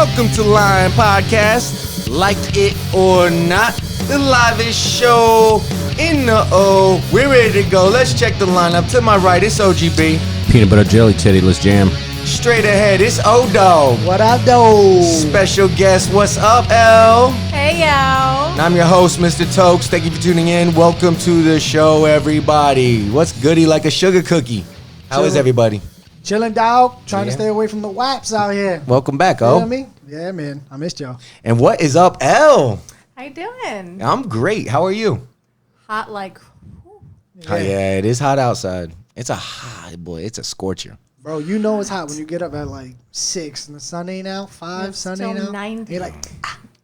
Welcome to Lion Podcast. Like it or not, the livest show in the O. We're ready to go. Let's check the lineup. To my right, it's OGB. Peanut butter jelly titty, let's jam. Straight ahead, it's O-Dog. What up, though? Special guest, what's up, Elle? Hey, yo. And I'm your host, Mr. Tokes. Thank you for tuning in. Welcome to the show, everybody. What's goody like a sugar cookie? How is everybody? Chilling, dog. Trying to stay away from the waps out here. Welcome back, You know O. what I mean? Yeah, man. I missed y'all. And what is up, Elle? How you doing? I'm great. How are you? Hot like... Yeah, it is hot outside. It's a hot, boy, it's a scorcher. Bro, you know it's hot when you get up at like 6 and the sun ain't out, 5, It's sun still ain't out. 90. You're like,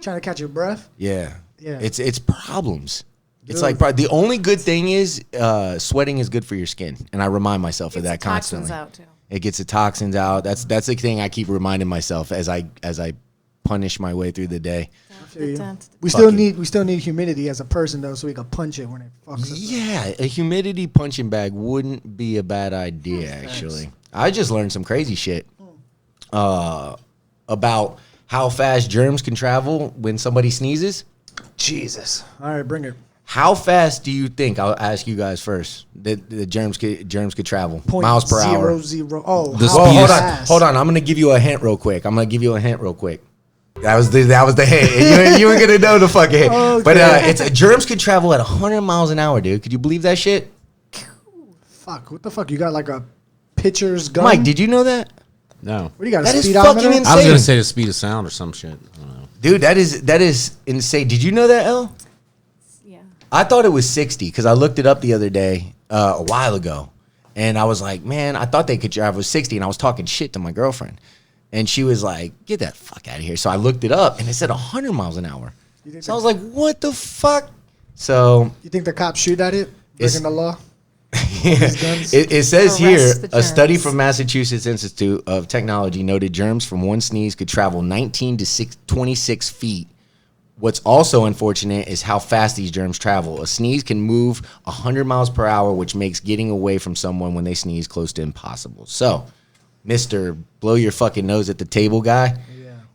trying to catch your breath. Yeah. Yeah. It's problems. It's Dude. like the only good thing is sweating is good for your skin, and I remind myself of that Gets the toxins constantly. out, too. It gets the toxins out. That's the thing I keep reminding myself as I punish my way through the day. I feel you. We Fuck still need humidity as a person though, so we can punch it when it fucks us up. Yeah, a humidity punching bag wouldn't be a bad idea, actually. I just learned some crazy shit about how fast germs can travel when somebody sneezes. Jesus. All right, bring it. How fast do you think? I'll ask you guys first. That the germs could travel miles per hour. 0.00. Oh, The how speed is- fast? Hold on. I'm gonna give you a hint real quick. That was the hint. You were gonna know the fucking hint. Okay. But germs could travel at 100 miles an hour, dude. Could you believe that shit? Fuck. What the fuck? You got like a pitcher's gun? Mike, did you know that? No. What do you got? That A is speedometer? fucking I was insane. gonna say the speed of sound or some shit. I don't know. Dude, that is insane. Did you know that, Elle? Yeah. I thought it was 60 because I looked it up the other day, a while ago, and I was like, man, I thought they could drive with 60, and I was talking shit to my girlfriend, and she was like, get that fuck out of here. So I looked it up, and it said 100 miles an hour. So I was like, what the fuck? So You think the cops shoot at it? It's- Breaking the law? guns? it says Arrest here, the a study germs. from Massachusetts Institute of Technology noted germs from one sneeze could travel 19 to 26 feet. What's also unfortunate is how fast these germs travel. A sneeze can move 100 miles per hour, which makes getting away from someone when they sneeze close to impossible. So, Mr. Blow your fucking nose at the table guy,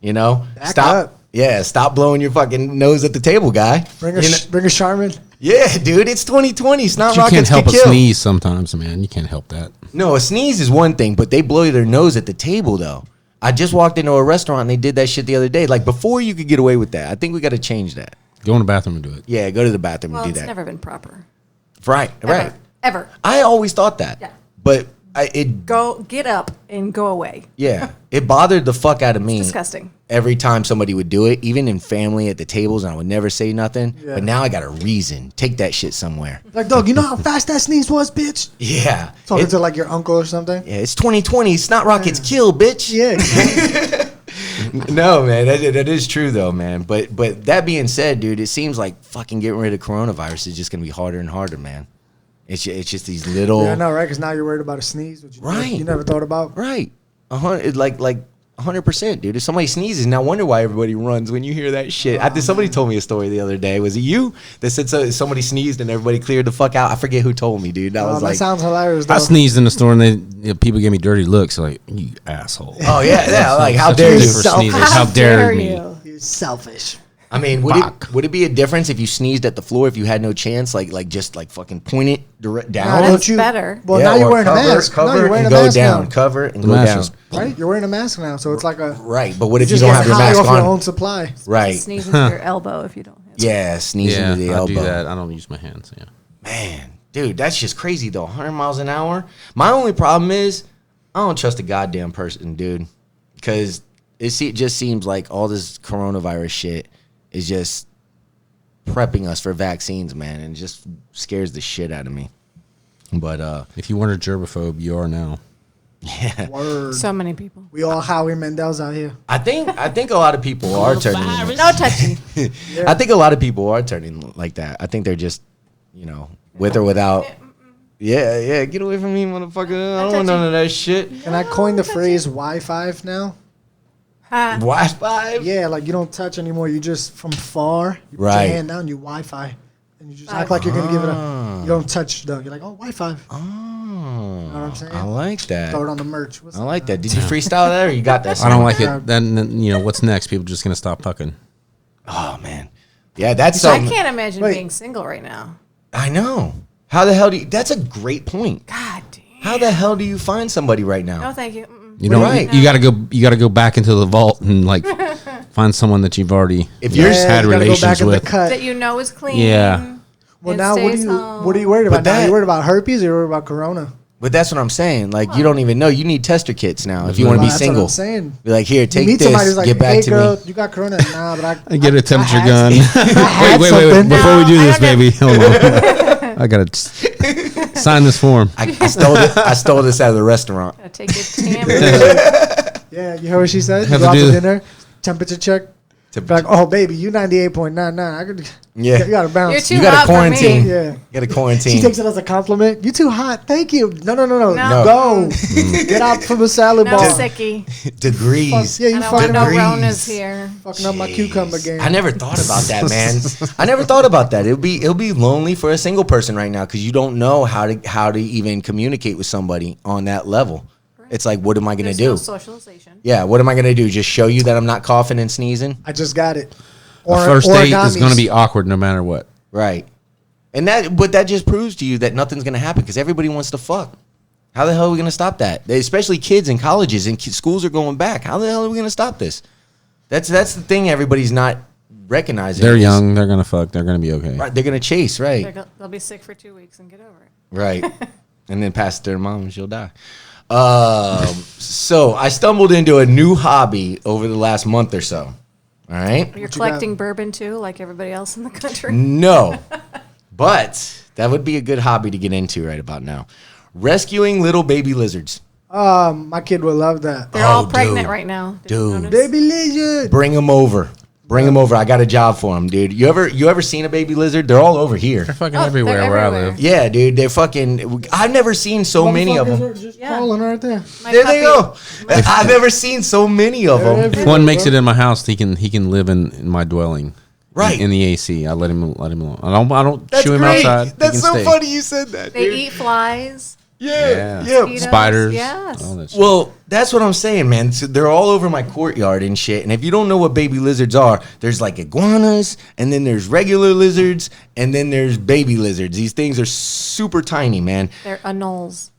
you know, Back stop. up. Yeah, stop blowing your fucking nose at the table guy. Bring a You know- bring a Charmin. yeah, dude, it's 2020. Snot You rockets can't help can a kill. sneeze sometimes, man. You can't help that. No, a sneeze is one thing, but they blow their nose at the table, though. I just walked into a restaurant and they did that shit the other day. Like, before you could get away with that. I think we got to change that. Go in the bathroom and do it. Yeah, go to the bathroom Well, and do it's that. never been proper. Right, right. Ever. I always thought that. Yeah. But Get up and go away. yeah, it bothered the fuck out of me. Disgusting. Every time somebody would do it, even in family at the tables, and I would never say nothing. Yeah. But now I got a reason. Take that shit somewhere. Like, dog, you know how fast that sneeze was, bitch? Yeah. Talking It- to like your uncle or something? yeah, it's 2020. Snot rockets kill, bitch. Yeah. No, man, that is true though, man. But that being said, dude, it seems like fucking getting rid of coronavirus is just gonna be harder and harder, man. It's just these little Yeah, I know, right? Because now you're worried about a sneeze, which Right. you never thought about. right, 100 like 100%, dude. If somebody sneezes, now wonder why everybody runs when you hear that shit. Somebody told me a story the other day. Was it you that said somebody sneezed and everybody cleared the fuck out? I forget who told me, dude. I was That like, sounds hilarious, though. I sneezed in the store and people gave me dirty looks like, you asshole. oh yeah, like how Such a dare you? different Self- sneezers. How dare me? You're selfish. I mean, would it be a difference if you sneezed at the floor if you had no chance, like just like fucking point it direct down? Nah, That's better. Well, Yeah, now you're or wearing a mask. Cover no, you're wearing and a go mask down. now. Cover and The go mask down. is- Right? You're wearing a mask now, so it's like a... Right, but what if You you just don't get have your high mask off your own on? supply. Right. Sneeze into your elbow if you don't have it. Yeah, sneezing Yeah, to the I elbow. do that. I don't use my hands. Yeah. Man, dude, that's just crazy though. 100 miles an hour. My only problem is I don't trust a goddamn person, dude, because it just seems like all this coronavirus shit is just prepping us for vaccines, man, and it just scares the shit out of me. But If you weren't a germaphobe, you are now. yeah, Word. So many people. We all Howie Mandel's out here. I think a lot of people are turning. No touching. I think a lot of people are turning like that. I think they're just, with or without. Yeah, get away from me, motherfucker. I don't want none of that shit. Can I coin the phrase Wi-Fi now? Ha. Wi-Fi? Yeah, like you don't touch anymore. You just from far, you put Right. your hand down, you Wi-Fi, and you just act like you're gonna give it a. You don't touch though. You're like, oh, Wi-Fi. know what I'm saying? I like that. Throw it on the merch. What's I up, like man? that. Did you freestyle that or you got that? I don't like Yeah. it. Then you know what's next? People just gonna stop fucking. Oh man, yeah, that's I something. can't imagine Wait. being single right now. I know. How the hell do you? That's a great point. God damn. How the hell do you find somebody right now? No, thank you. Mm-mm. You know, Right. you gotta go. You gotta go back into the vault and like find someone that you've already If you're had you gotta go back relations in the with. cut. That you know is clean. Yeah. Well, and now stays home. what are you worried about But now? that- You worried about herpes or you worried about corona? But that's what I'm saying. Like you don't even know. You need tester kits now if you Well, want to be that's what single. I'm saying. Be like, here, You take meet somebody this. who's like, Get back hey to girl, me. you got corona? Nah, but I get a temperature I gun. had wait. something. Before we do No, I this, don't baby, hold on. I gotta sign this form. I stole this out of the restaurant. Gotta take your temperature. Yeah, you heard what she said? You Have go to out do to the- dinner, temperature check. Be like, oh baby, you 98.99. I could. Yeah. you gotta bounce. You're too You got hot to for quarantine. me. Yeah. You got to quarantine. She takes it as a compliment. You too hot. Thank you. No. No. Go. Get out from the salad No, bar. sickie. Degrees. Yeah, I you don't want fucking no up, Degrees. Ronas here. fucking up my cucumber game. I never thought about that, man. I never thought about that. It'll be lonely for a single person right now because you don't know how to even communicate with somebody on that level. It's like, what am I gonna There's do? no socialization. Yeah, what am I gonna do? Just show you that I'm not coughing and sneezing? I just got it. A first date is Origamis. gonna be awkward no matter what. Right. And that just proves to you that nothing's gonna happen because everybody wants to fuck. How the hell are we gonna stop that? Especially kids in colleges and schools are going back. How the hell are we gonna stop this? That's the thing everybody's not recognizing. They're is- young. They're gonna fuck. They're gonna be okay. Right, they're gonna chase, right? They'll be sick for 2 weeks and get over it. Right. And then pass it to their mom and she'll die. So I stumbled into a new hobby over the last month or so. All right. You're you collecting bourbon too, like everybody else in the country. No. But that would be a good hobby to get into right about now. Rescuing little baby lizards. My kid would love that. They're all Oh, pregnant dude. right now. Did you Dude. notice? Baby lizard. Bring them over. Bring them over. I got a job for them, dude. You ever seen a baby lizard? They're all over here. They're fucking Oh, they're everywhere where I everywhere. live. Yeah, dude. They're fucking. I've never seen so many of Motherfuckers them. are just Yeah. crawling right there. My There they puppy- go. I've never seen so many of They're them. everywhere. If one makes it in my house, he can live in my dwelling. Right. In the AC. I let him alone. I don't That's shoo him great. outside. He That's can so stay. funny you said that. They dude. eat flies. Yeah. Mosquitoes. Spiders. Yes. All that shit. Well, that's what I'm saying, man. So they're all over my courtyard and shit. And if you don't know what baby lizards are, there's like iguanas, and then there's regular lizards, and then there's baby lizards. These things are super tiny, man. They're anoles.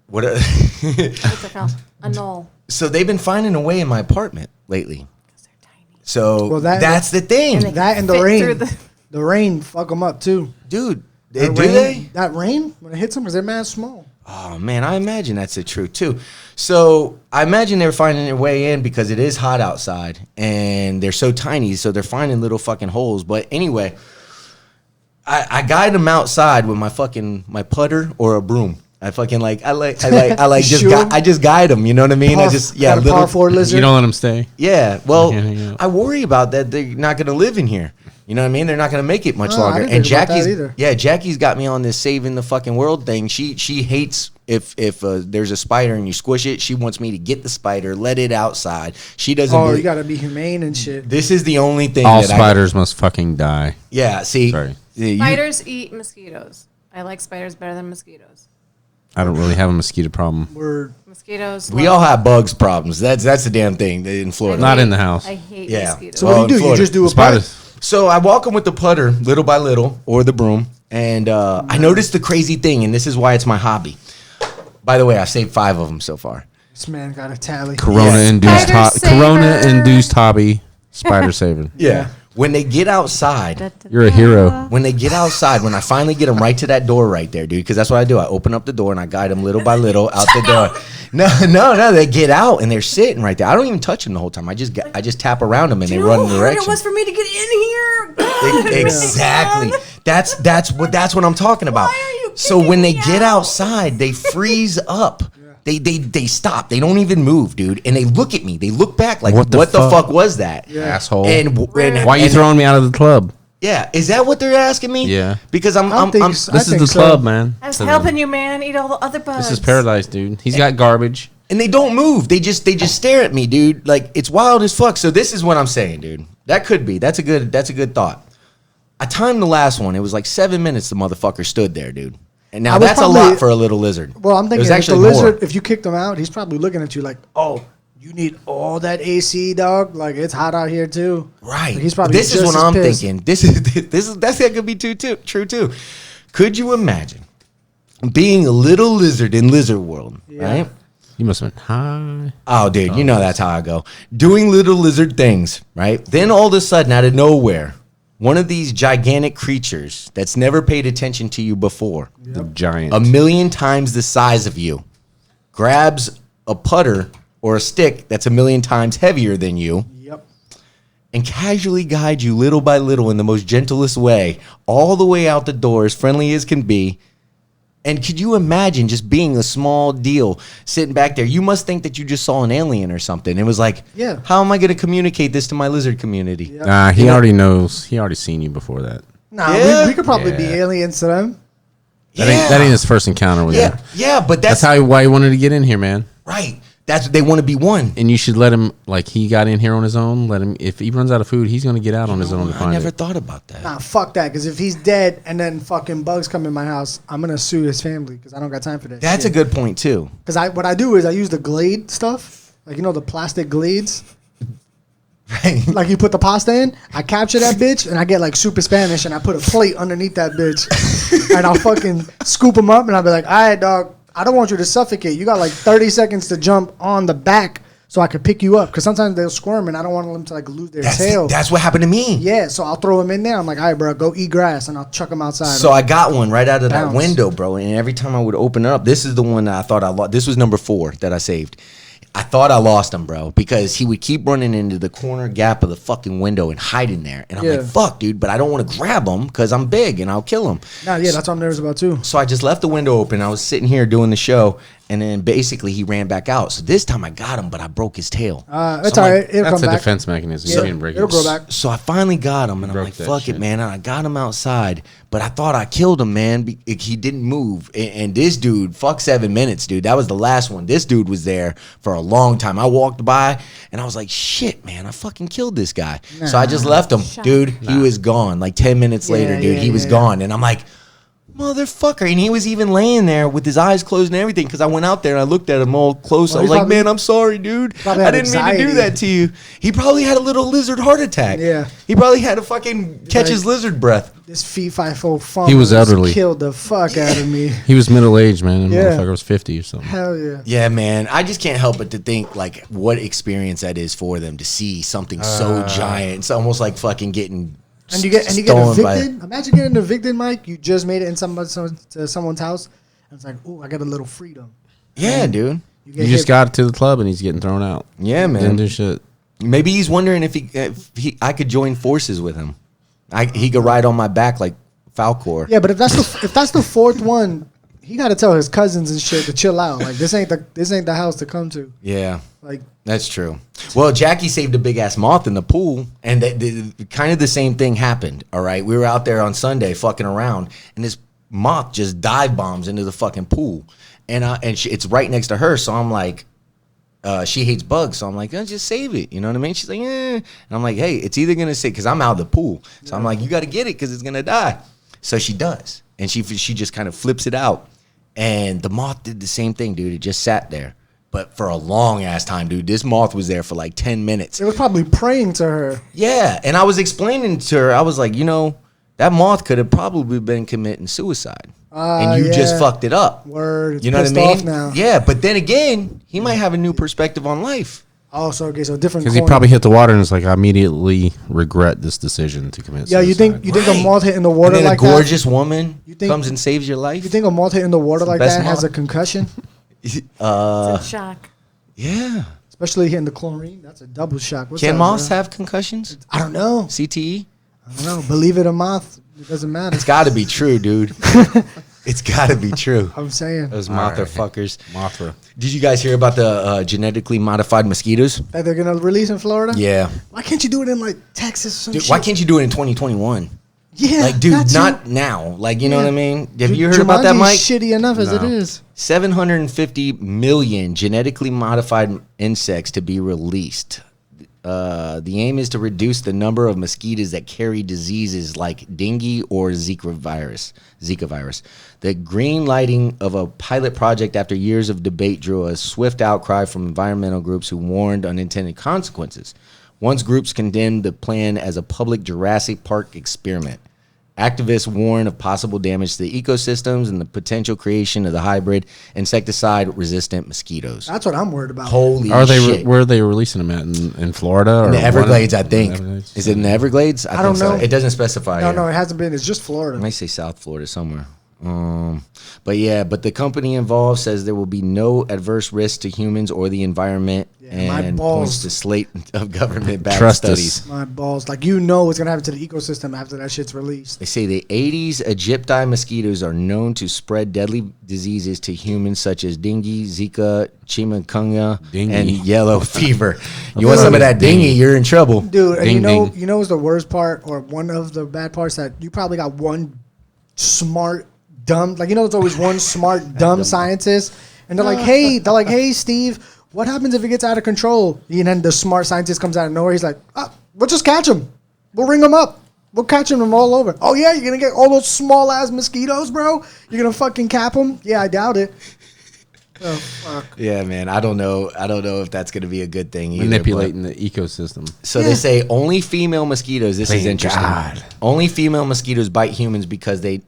What? What's it called? Anole. So they've been finding a way in my apartment lately. Because they're tiny. So Well, that- that's the thing, And they- That and the Fit through rain. the- The rain fuck them up too. dude. That Do rain, they? That rain when it hits them, because they're mad small. Oh man, I imagine that's the truth too. So I imagine they're finding their way in because it is hot outside and they're so tiny, so they're finding little fucking holes. But anyway, I guide them outside with my putter or a broom. I just guide them. You know what I mean? I just got a little, par 4 lizard. you don't let him stay. yeah. Well, Yeah, yeah. I worry about that. They're not going to live in here. You know what I mean? They're not going to make it much Oh, I longer. didn't And think about that Jackie's, either. yeah, Jackie's got me on this saving the fucking world thing. She hates if there's a spider and you squish it. She wants me to get the spider, let it outside. She doesn't. Oh, believe- you gotta be humane and shit. This is the only thing. All that spiders must fucking die. Yeah. See. Sorry. yeah, you- Spiders eat mosquitoes. I like spiders better than mosquitoes. I don't really have a mosquito problem. Word. Mosquitoes. we all have bugs problems. That's the damn thing in Florida. Not in the house. I hate Yeah. mosquitoes. So what do you do? You Florida. just do a Spiders. putt? So I walk them with the putter, little by little, or the broom, and I noticed the crazy thing, and this is why it's my hobby. By the way, I've saved 5 of them so far. This man got a tally. Corona-induced Spider saver. Corona-induced hobby. Spider saving. Yeah. When they get outside, You're a hero. when I finally get them right to that door right there, dude, because that's what I do. I open up the door and I guide them little by little out the door. No, they get out and they're sitting right there. I don't even touch them the whole time. I just tap around them and they run in the How hard direction. it was for me to get in here. God, Exactly. That's what I'm talking about. Why are you So kicking when they me get out? outside, they freeze up. They stop. They don't even move, dude. And they look at me. They look back like, What what the the fuck? fuck was that? Asshole. And Why are you and- throwing me out of the club? Yeah, is that what they're asking me? Yeah. Because I'm This is think the so. club, man. I was To them. helping you, man. Eat all the other bugs. This is paradise, dude. He's got garbage. and they don't move. They just stare at me, dude. Like it's wild as fuck. So this is what I'm saying, dude. That could be. That's a good thought. I timed the last one. It was like 7 minutes the motherfucker stood there, dude. And now that's a lot for a little lizard. Well, I'm thinking There's if the actually lizard, more. if you kicked him out, he's probably looking at you like, oh, you need all that AC, dog. Like it's hot out here too. Right. Like, he's probably. This is just what as I'm pissed. thinking. That could be true too. Could you imagine being a little lizard in Lizard World? Yeah. Right. You must have been high. Oh, dude, you know that's how I go. Doing little lizard things, right? Then all of a sudden, out of nowhere, one of these gigantic creatures that's never paid attention to you before, The giant. 1,000,000 times the size of you, grabs a putter or a stick that's 1,000,000 times heavier than you, Yep. and casually guide you little by little in the most gentlest way, all the way out the door, as friendly as can be. And could you imagine just being a small deal sitting back there? You must think that you just saw an alien or something. It was like, Yeah. how am I going to communicate this to my lizard community? Yep. Nah, he You know- already knows. He already seen you before that. Nah, Yeah. we could probably be Yeah. aliens to them. That ain't his first encounter with Yeah, you. yeah, but That's that's, why he wanted to get in here, man. right. That's they want to be one. And you should let him, like he got in here on his own. Let him, if he runs out of food, he's going to get out on his own to I find never it. thought about that. Nah, fuck that. Because if he's dead and then fucking bugs come in my house, I'm gonna sue his family because I don't got time for that. That's a good point too. Because what I do is I use the Glade stuff, like the plastic Glades. Right. Like you put the pasta in, I capture that bitch and I get like super Spanish and I put a plate underneath that bitch and I'll fucking scoop them up and I'll be like, all right, dog, I don't want you to suffocate. You got like 30 seconds to jump on the back so I could pick you up because sometimes they'll squirm and I don't want them to like lose their tail. That's what happened to me. Yeah, so I'll throw them in there. I'm like, all right, bro, go eat grass and I'll chuck them outside. So I got one right out of that Bounce. window, bro. And every time I would open it up, this is the one that I thought I lost. This was number 4 that I saved. I thought I lost him, bro, because he would keep running into the corner gap of the fucking window and hiding there. And I'm Yeah. like, fuck, dude, but I don't want to grab him because I'm big and I'll kill him. Nah, yeah, that's what I'm nervous about too. So I just left the window open. I was sitting here doing the show, and then basically he ran back out. So this time I got him, but I broke his tail. It's So all I'm right. like- It'll That's come a back. defense mechanism. Yeah, You didn't break it'll it. grow back. So I finally got him, and I'm Broke like, that fuck shit. it, man. And I got him outside, but I thought I killed him, man. He didn't move. And this dude, fuck 7 minutes, dude. That was the last one. This dude was there for a long time. I walked by, and I was like, shit, man, I fucking killed this guy. So I just left him. Shock. Dude, he was gone. Like 10 minutes later, Yeah, dude, yeah, he was yeah. gone. And I'm like, motherfucker. And he was even laying there with his eyes closed and everything because I went out there and I looked at him all close. Well, I was he like, probably- man, I'm sorry, dude. Probably I had didn't mean to do anxiety. that to you. He probably had a little lizard heart attack. Yeah. He probably had to fucking catch like- his lizard breath. This feet 5 funk. He was elderly. Killed the fuck out of me. He was middle aged, man. Yeah. Motherfucker was 50 or something. Hell yeah. Yeah, man. I just can't help but to think like what experience that is for them to see something so giant. It's almost like fucking getting And you get stolen by- evicted. Imagine getting evicted, Mike. You just made it in someone's house, and it's like, ooh, I got a little freedom. Yeah, dude. You You just got to the club and he's getting thrown out. Yeah, man. Didn't do shit. Maybe he's wondering if I could join forces with him. He could ride on my back like Falcor. Yeah, but if that's the fourth one, he got to tell his cousins and shit to chill out. Like this ain't the house to come to. Yeah. Like That's true. Well, Jackie saved a big ass moth in the pool, and kind of the same thing happened. All right, we were out there on Sunday fucking around, and this moth just dive bombs into the fucking pool, and it's right next to her. So I'm like, she hates bugs, so I'm like, just save it. You know what I mean? She's like, and I'm like, hey, it's either gonna sit because I'm out of the pool, so I'm like, you got to get it because it's gonna die. So she does, and she just kind of flips it out, and the moth did the same thing, dude. It just sat there. But for a long ass time, dude, this moth was there for like 10 minutes. it was probably praying to her. Yeah. And I was explaining to her, I was like, that moth could have probably been committing suicide. And you just yeah. fucked it up. Word. It's You know what I pissed mean? off now. Yeah. But then again, he might have a new perspective on life. Oh, so okay, so different. Because he coin. probably hit the water and it's like, I immediately regret this decision to commit Yeah, suicide. you think a Right. moth hitting the water And then like a gorgeous woman You think- comes and saves your that? life. You think a moth hitting the water like best that has moth. a concussion? It's a shock. Yeah. Especially hitting the chlorine. That's a double shock. What's Can up, moths bro? have concussions? I don't know. CTE? I don't know. Believe it or moth, it doesn't matter. It's got to be true, dude. It's got to be true. I'm saying Those All right. motherfuckers. Mothra. Did you guys hear about the genetically modified mosquitoes? that they're gonna release in Florida. Yeah. Why can't you do it in like Texas? Or some Dude, shit? why can't you do it in 2021? Yeah. Like, dude, that's not it. now. Like, you know Yeah. what I mean? Have you heard about that, Jumanji's Mike? Shitty enough as it No. is. 750 million genetically modified insects to be released The aim is to reduce the number of mosquitoes that carry diseases like dengue or Zika virus. The green lighting of a pilot project after years of debate drew a swift outcry from environmental groups who warned unintended consequences. Once groups condemned the plan as a public Jurassic Park experiment. Activists warn of possible damage to the ecosystems and the potential creation of the hybrid insecticide-resistant mosquitoes. That's what I'm worried about. Holy Are they? shit. Where are they releasing them at? In Florida or In the Everglades, I think. Everglades? Is it in the Everglades? I don't think so. know. It doesn't specify. No, here. no, it hasn't been. It's just I Florida. might say South Florida somewhere. But the company involved says there will be no adverse risk to humans or the environment, my and balls. points to slate of government-backed Trust us. studies. My balls. Like, you know what's going to happen to the ecosystem after that shit's released. They say the Aedes aegypti mosquitoes are known to spread deadly diseases to humans such as dengue, Zika, chikungunya, Dengue. and yellow fever. You want some of that dengue, you're in trouble. Dude, and Ding, ding. you know what's the worst part, or one of the bad parts, that you probably got one smart, dumb, like, you know, there's always one smart, dumb scientist, and they're like, hey, Steve, what happens if it gets out of control? And then the smart scientist comes out of nowhere. He's like, we'll just catch him. We'll ring them up. We'll catch them all over. Oh, yeah, you're going to get all those small-ass mosquitoes, bro? You're going to fucking cap them? Yeah, I doubt it. Oh, fuck. Yeah, man. I don't know if that's going to be a good thing either. Manipulating the ecosystem. So they say only female mosquitoes. This is Thank interesting. God. Only female mosquitoes bite humans because they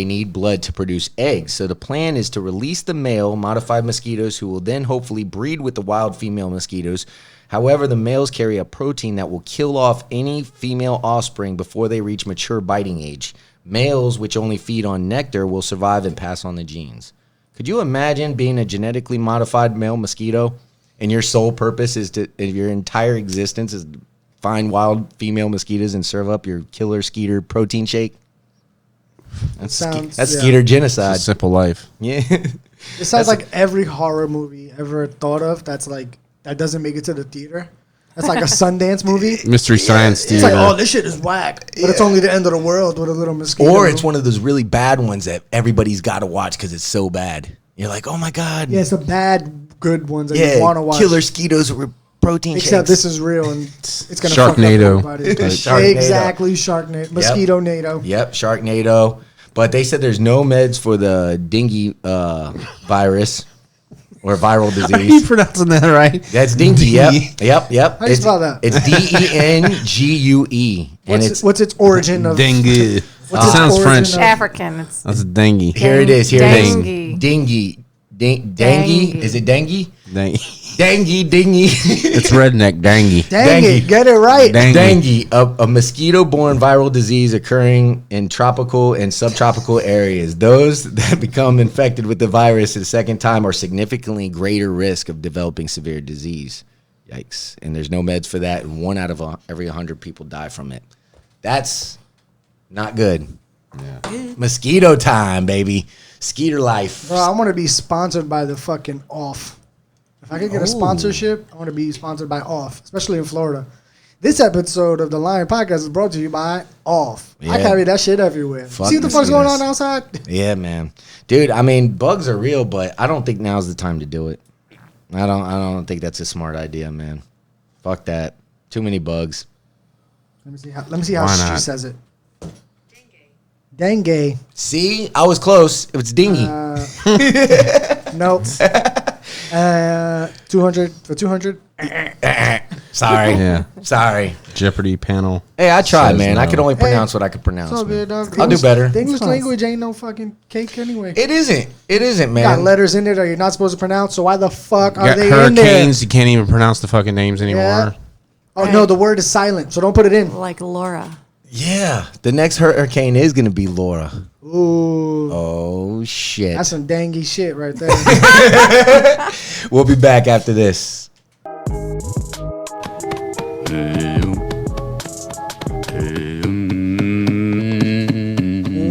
need blood to produce eggs. So the plan is to release the male modified mosquitoes, who will then hopefully breed with the wild female mosquitoes. However, the males carry a protein that will kill off any female offspring before they reach mature biting age. Males, which only feed on nectar, will survive and pass on the genes. Could you imagine being a genetically modified male mosquito and your sole purpose is your entire existence is to find wild female mosquitoes and serve up your killer skeeter protein shake? That's skeeter genocide. It's a simple life. Yeah. It sounds like every horror movie ever thought of that doesn't make it to the theater. That's like a Sundance movie. Mystery Science It's Theater. like, oh, this shit is whack. But it's only the end of the world with a little mosquito. Or it's one of those really bad ones that everybody's got to watch because it's so bad. You're like, oh my God. Yeah, it's the bad, good ones that you want to watch. Killer skeetos with protein Except shakes. this is real and it's going to fuck up Sharknado. everybody. Sharknado. Exactly, Sharknado. Mosquito-nado. Yep, Sharknado. But they said there's no meds for the dengue virus or viral Are you disease. pronouncing that right? That's dengue. Yep. How do you spell that? It's DENGUE. And What's its origin of... Dengue. What's its Sounds origin French. of- African. It's That's dengue. here it is. Here it is. Dengue. Dengue. Is it dengue? Dengue. Dengue. It's redneck dengue. Dang it, get it right. Dengue. Dengue, a mosquito-borne viral disease occurring in tropical and subtropical areas. Those that become infected with the virus the second time are significantly greater risk of developing severe disease. Yikes. And there's no meds for that, and 1 out of every 100 people die from it. That's not good. Yeah. Mosquito time, baby. Skeeter life. Bro, I want to be sponsored by the fucking Off. If I could get a sponsorship, I want to be sponsored by Off, especially in Florida. This episode of the Lion Podcast is brought to you by Off. I Yeah. carry that shit everywhere. Fuck See what the fuck's going on mosquitoes. outside? Yeah, man. Dude, I mean, bugs are real, but I don't think now's the time to do it. I don't think that's a smart idea, man. Fuck that. Too many bugs. Let me see how Why she not? says it. Dengue. See? I was close. It's dingy. Nope. 200 for 200. Sorry. Yeah. Sorry. Jeopardy panel. Hey, I tried, Says man. no. I could only pronounce what I could pronounce. It's all man. good, dog. I'll do better. The English Close. language ain't no fucking cake anyway. It isn't. It isn't, Got man. letters in it that you're not supposed to pronounce, so why the fuck You are got they in there? hurricanes. You can't even pronounce the fucking names anymore. Yeah. Oh, no, the word is silent, so don't put it in. like Laura. Yeah. The next hurricane is going to be Laura. Ooh. Oh, shit. That's some dangy shit right there. We'll be back after this.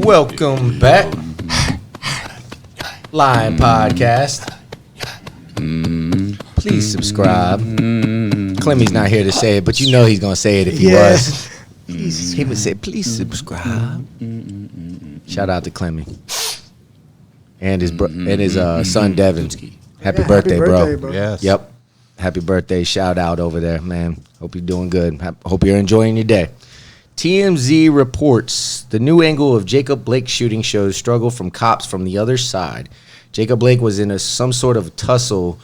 Welcome back. Lion Podcast. Please subscribe. Clemmy's not here to say it, but you know he's going to say it if he Yeah. was. He would say, please subscribe. Shout out to Clemmy. And his son, Devin. Happy Yeah, birthday, bro. bro. Yes. Yep. Happy birthday. Shout out over there, man. Hope you're doing good. Hope you're enjoying your day. TMZ reports the new angle of Jacob Blake's shooting shows struggle from cops from the other side. Jacob Blake was in some sort of tussle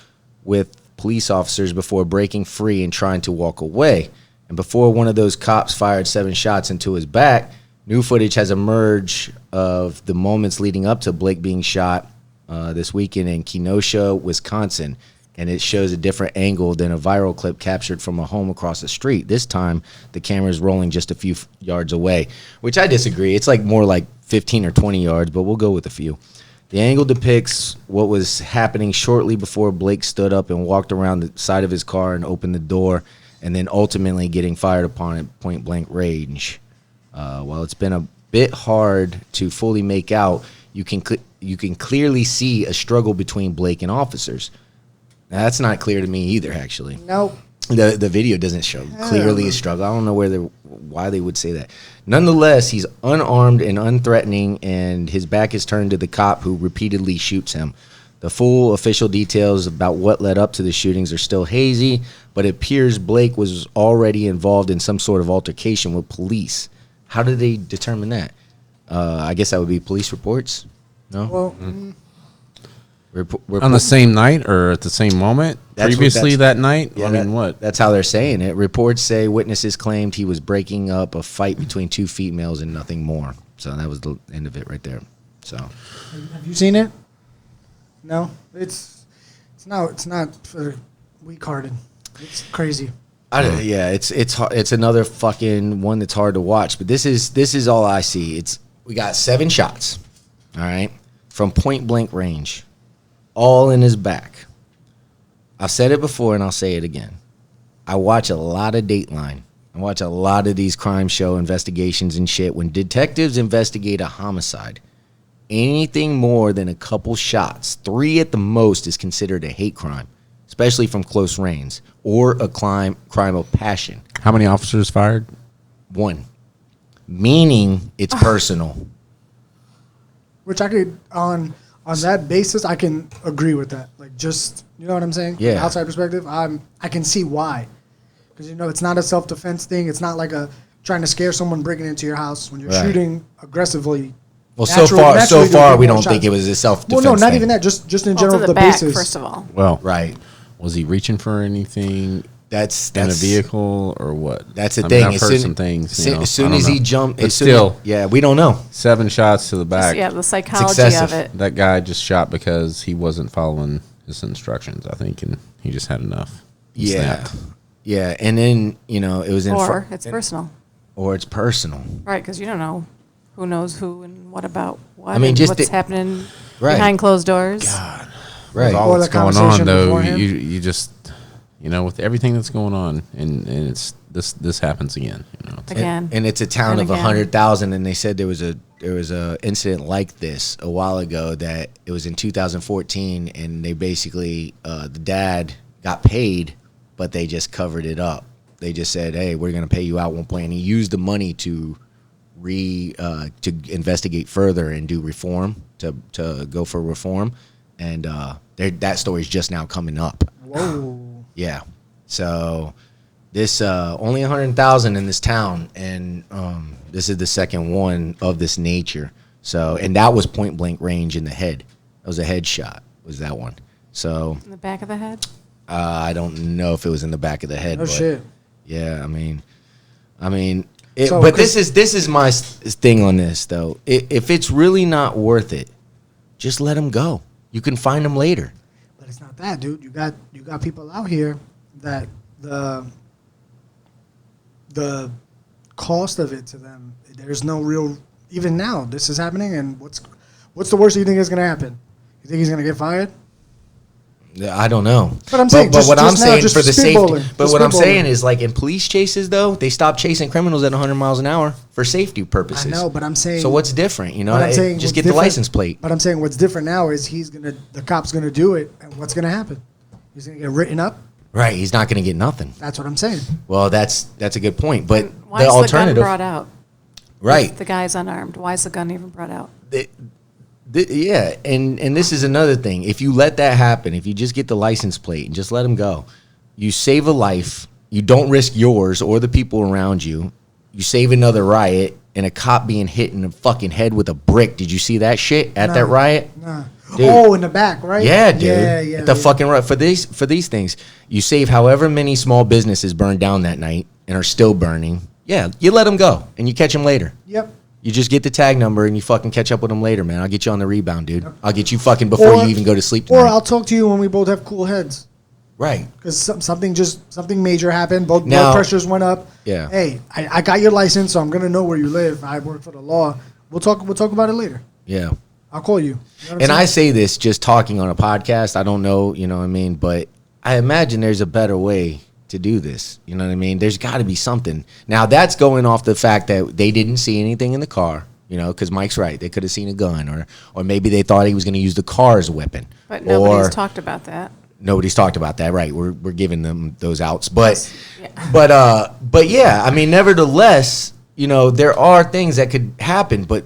with police officers before breaking free and trying to walk away. And before one of those cops fired 7 shots into his back, new footage has emerged of the moments leading up to Blake being shot this weekend in Kenosha, Wisconsin. And it shows a different angle than a viral clip captured from a home across the street. This time, the camera is rolling just a few yards away, which I disagree. It's like more like 15 or 20 yards, but we'll go with a few. The angle depicts what was happening shortly before Blake stood up and walked around the side of his car and opened the door, and then ultimately getting fired upon at point-blank range. While it's been a bit hard to fully make out, you can clearly see a struggle between Blake and officers. Now, that's not clear to me either, actually. Nope. The video doesn't show clearly a struggle. I don't know why they would say that. Nonetheless, he's unarmed and unthreatening, and his back is turned to the cop who repeatedly shoots him. The full official details about what led up to the shootings are still hazy, but it appears Blake was already involved in some sort of altercation with police. How did they determine that? I guess that would be police reports. No? Well, On the same night or at the same moment? Previously that night? Yeah, I mean, what? That's how they're saying it. Reports say witnesses claimed he was breaking up a fight between 2 females and nothing more. So that was the end of it right there. So, have you seen it? No, it's not for weak-hearted. It's crazy. It's another fucking one that's hard to watch. But this is all I see. We got 7 shots, all right, from point blank range, all in his back. I've said it before and I'll say it again. I watch a lot of Dateline. I watch a lot of these crime show investigations and shit. When detectives investigate a homicide, anything more than a couple shots, 3 at the most, is considered a hate crime, especially from close range, or a crime of passion. How many officers fired? 1. Meaning it's personal. Which I could, on that basis, I can agree with that. Like, just, you know what I'm saying? Yeah. From the outside perspective, I can see why. Because, it's not a self-defense thing. It's not like trying to scare someone breaking into your house when you're shooting aggressively. Well, so far, we don't think it was a self-defense Well, no, not thing. even that. Just in Well, general, to the back, basis. first of all. Well, Right. was he reaching for anything That's in a vehicle or what? That's the I thing. mean, I've heard some things. As soon as he jumped, But still, we don't know. 7 shots to the back. Yeah, the psychology excessive. of it. That guy just shot because he wasn't following his instructions, I think, and he just had enough. He snapped. Yeah, and then it was in Or it's personal. or it's personal. Right, because you don't know who knows who and what about what. I mean, and just what's the- happening Right. behind closed doors. Right. With all Or that's the going on, conversation though, beforehand. you just, with everything that's going on, and it's this happens again. Again. And it's a town And of again. 100,000, and they said there was a incident like this a while ago that it was in 2014, and they basically the dad got paid, but they just covered it up. They just said, "Hey, we're going to pay you out one point," and he used the money to investigate further and do reform to go for reform, and that story's just now coming up. Whoa. Yeah. So this only 100,000 in this town, and this is the second one of this nature. So, and that was point blank range in the head. That was a headshot. Was that one? So In the back of the head? I don't know if it was in the back of the head. Oh, but shit. Yeah, I mean, So, but this is my thing on this though. If it's really not worth it, just let him go. You can find him later. But it's not that, dude. You got people out here that the cost of it to them, there's no real, even now this is happening, and what's the worst you think is going to happen? You think he's going to get fired? I don't know. But I'm saying, what I'm just now, saying just for the safety. spitballing, But just what I'm spitballing. saying is, like in police chases, though, they stop chasing criminals at 100 miles an hour for safety purposes. I know, but I'm saying. So what's different? but I'm saying just what's get the different- license plate. But I'm saying what's different now is the cop's gonna do it, and what's gonna happen? He's gonna get written up. Right? He's not going to get nothing. That's what I'm saying. Well, that's a good point. But Why the is alternative, the gun brought out? right? If the guy's unarmed. Why is the gun even brought out? Yeah, and this is another thing. If you let that happen, if you just get the license plate and just let him go, You save a life. You don't risk yours or the people around you. You save another riot and a cop being hit in the fucking head with a brick. Did you see that shit at that riot? Nah. Dude. Oh, in the back, right? Yeah, dude. Yeah. At the fucking right for these things. You save however many small businesses burned down that night and are still burning. Yeah, you let them go and you catch them later. Yep. You just get the tag number and you fucking catch up with them later, man. I'll get you on the rebound, dude. I'll get you fucking before you even go to sleep tonight. Or I'll talk to you when we both have cool heads. Right. Because something major happened. Both Now- blood pressures went up. Yeah. Hey, I got your license, so I'm gonna know where you live. I work for the law. We'll talk about it later. Yeah. I'll call you. You know what I'm And I saying? say this just talking on a podcast. I don't know, you know what I mean? But I imagine there's a better way to do this. You know what I mean? There's got to be something. Now, that's going off the fact that they didn't see anything in the car, you know, because Mike's right. They could have seen a gun or maybe they thought he was going to use the car as a weapon. But nobody's talked about that. Nobody's talked about that, right? We're giving them those outs, but Yeah. but yeah, I mean, nevertheless, you know, there are things that could happen, but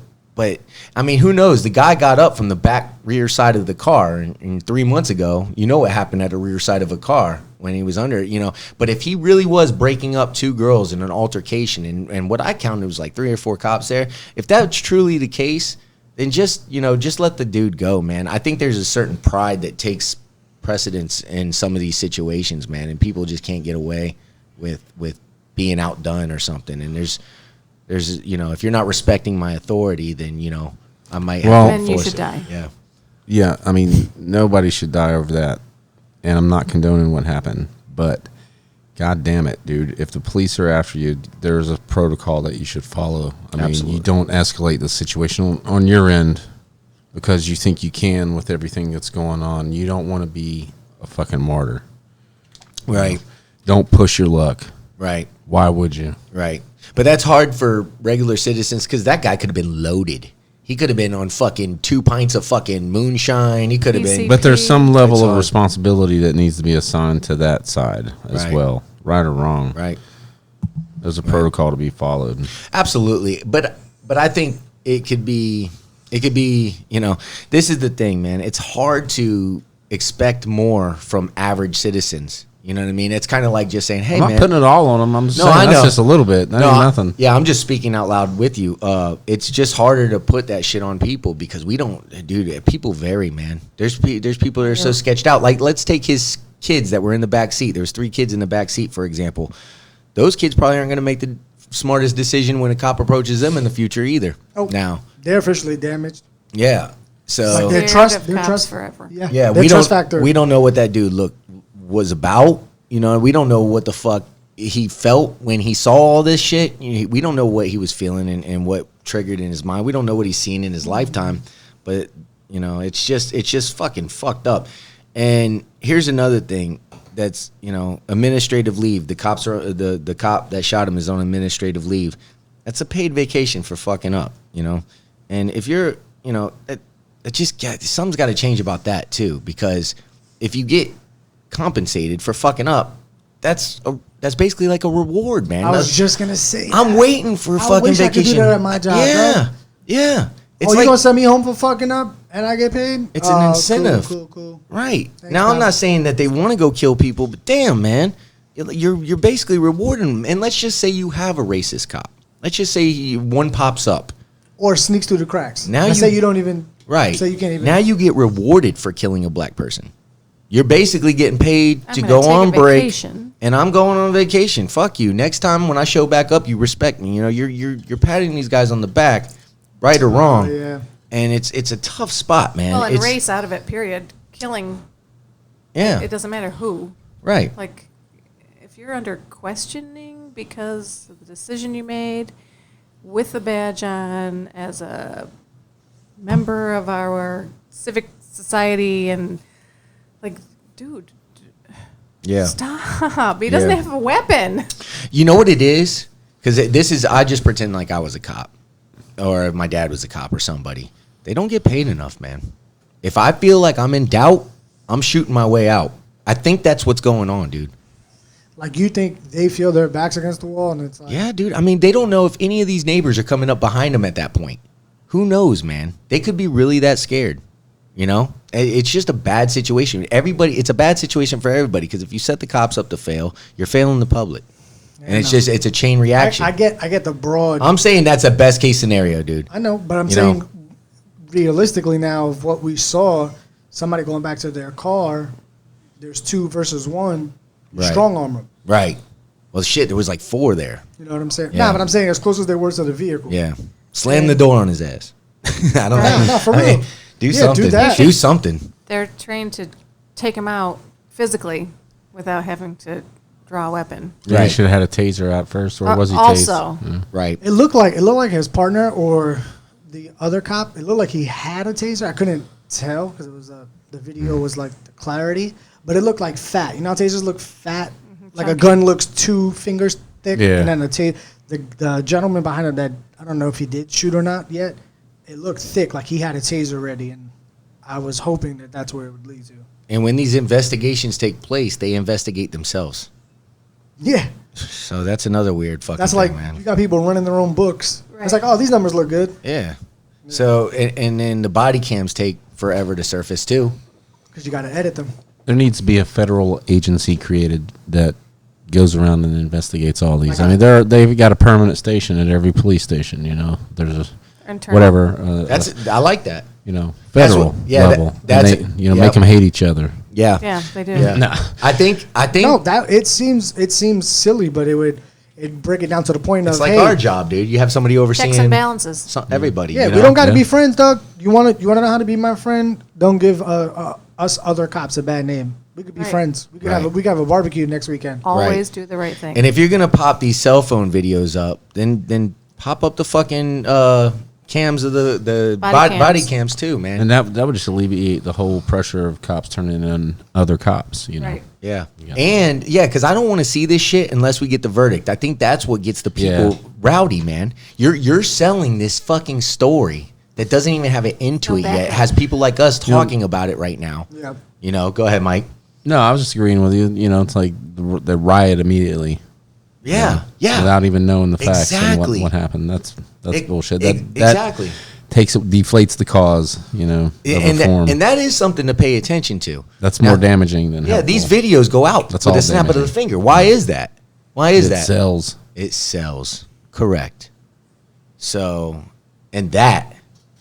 I mean, who knows? The guy got up from the back rear side of the car, and 3 months ago, you know what happened at the rear side of a car when he was under, you know. But if he really was breaking up two girls in an altercation, and what I counted was like 3 or 4 cops there, if that's truly the case, then just let the dude go, man. I think there's a certain pride that takes precedence in some of these situations, man, and people just can't get away with being outdone or something. And there's you know, if you're not respecting my authority, then you know I might have to Then you enforce should it. die. Yeah, Yeah, I mean, nobody should die over that. And I'm not condoning what happened. But, God damn it, dude. If the police are after you, there's a protocol that you should follow. I mean, Absolutely. you don't escalate the situation on your end because you think you can with everything that's going on. You don't want to be a fucking martyr. right, Don't push your luck. right, Why would you? right. But that's hard for regular citizens because that guy could have been loaded. He could have been on fucking 2 pints of fucking moonshine. He could have been. PC. But there's some level It's of hard. responsibility that needs to be assigned to that side as Right. well, right or wrong. Right. There's a protocol to be followed. Absolutely, but I think it could be, you know, this is the thing, man. It's hard to expect more from average citizens. You know what I mean? It's kind of like just saying, "Hey, I'm not man." putting it all on them. I'm just No, saying I that's know. just a little bit. That ain't nothing. Yeah, I'm just speaking out loud with you. It's just harder to put that shit on people because we don't, dude. People vary, man. There's people that are so sketched out. Like, let's take his kids that were in the back seat. There was 3 kids in the back seat, for example. Those kids probably aren't going to make the smartest decision when a cop approaches them in the future either. Oh. Now, They're officially damaged. yeah. So Like They're their cops trust forever. Yeah, yeah, their we trust don't factor. we don't know what that dude was about. You know, we don't know what the fuck he felt when he saw all this shit. We don't know what he was feeling and what triggered in his mind. We don't know what he's seen in his lifetime. But you know, it's just fucking fucked up. And here's another thing that's, you know, administrative leave. The cops are the cop that shot him is on administrative leave. That's a paid vacation for fucking up. You know, and if you're, you know, something's got to change about that too, because if you get compensated for fucking up, that's basically like a reward, man. I was just gonna say. I'm waiting for a I fucking wish I could do vacation. that at my job, Yeah, bro. yeah. It's You like gonna send me home for fucking up and I get paid? It's an incentive. Cool. right Thanks, now. I'm pal. not saying that they want to go kill people, but damn, man, you're basically rewarding them. And let's just say you have a racist cop. Let's just say one pops up. Or sneaks through the cracks. Now Let's say you don't even. Right. So you can't even. Now you get rewarded for killing a black person. You're basically getting paid I'm to gonna go take a on break, vacation. and I'm going on vacation. Fuck you. Next time when I show back up, you respect me. You know, you're patting these guys on the back, right or wrong. Oh, yeah. And it's a tough spot, man. Well, and It's- race out of it, period. Killing, Yeah. it doesn't matter who. Right. Like, if you're under questioning because of the decision you made with the badge on as a member of our civic society and, like, dude, Yeah. stop. He doesn't Yeah. have a weapon. You know what it is? Because I just pretend like I was a cop, or my dad was a cop, or somebody. They don't get paid enough, man. If I feel like I'm in doubt, I'm shooting my way out. I think that's what's going on, dude. Like you think they feel their backs against the wall and it's like. Yeah, dude. I mean, they don't know if any of these neighbors are coming up behind them at that point. Who knows, man? They could be really that scared. You know, it's just a bad situation. It's a bad situation for everybody because if you set the cops up to fail, you're failing the public, and it's a chain reaction. I get the broad. I'm saying that's a best case scenario, dude. I know, but I'm saying realistically now of what we saw, somebody going back to their car, there's 2 versus 1, strong arm them. Right. Well, shit, there was like 4 there. You know what I'm saying? Yeah. Nah, but I'm saying as close as they were to the vehicle. Yeah. Slam the door on his ass. I don't know. No, for real. Do something. Do that. Do something. They're trained to take him out physically without having to draw a weapon. Yeah, Right. he should have had a taser out first, or was he Also. tased? Yeah. Right. It looked like his partner or the other cop. It looked like he had a taser. I couldn't tell because it was the video was like the clarity, but it looked like fat. You know how tasers look fat? Like a gun looks 2 fingers thick, Yeah. and then the gentleman behind him that I don't know if he did shoot or not yet. It looked thick, like he had a taser ready, and I was hoping that that's where it would lead to. And when these investigations take place, they investigate themselves. Yeah, So that's another weird fucking that's thing, like man. you got people running their own books. Right. It's like, oh, these numbers look good Yeah. So, and then the body cams take forever to surface, too. because you got to edit them. There needs to be a federal agency created that goes around and investigates all these. I mean, they've got a permanent station at every police station. You know, there's a Internal. whatever. I like that. You know, That's federal what- yeah, level. that's and it. they, you know, Yep. make them hate each other. Yeah. Yeah, they do. Yeah. No. I think No, that it seems silly, but it'd break it down to the point it's of like hey, our job, dude. You have somebody overseeing Checks and balances. everybody. yeah, you we know? don't got to Yeah. be friends, dog. You want to know how to be my friend? Don't give us other cops a bad name. We could be Right. friends. We could Right. have a barbecue next weekend. Always do the right thing. And if you're gonna pop these cell phone videos up, then pop up the fucking cams of the Body body cams. cams too, man. And that would just alleviate the whole pressure of cops turning in other cops. You know, Right. Yeah. Yeah. And yeah, because I don't want to see this shit unless we get the verdict. I think that's what gets the people Yeah. rowdy, man. You're selling this fucking story that doesn't even have an end to No it yet. It backup. has people like us talking about it right now. Yeah. You know, go ahead, Mike. No, I was just agreeing with you. You know, it's like the riot immediately. Yeah. Yeah. Without even knowing the facts Exactly. and what happened. That's bullshit. That Exactly. deflates the cause. You know, of And reform. that is something to pay attention to. That's Now- more damaging than Yeah, helpful. these videos go out That's with all a snap of the damaging. finger. Why is that? Why is It that? sells. It sells. Correct. So, and that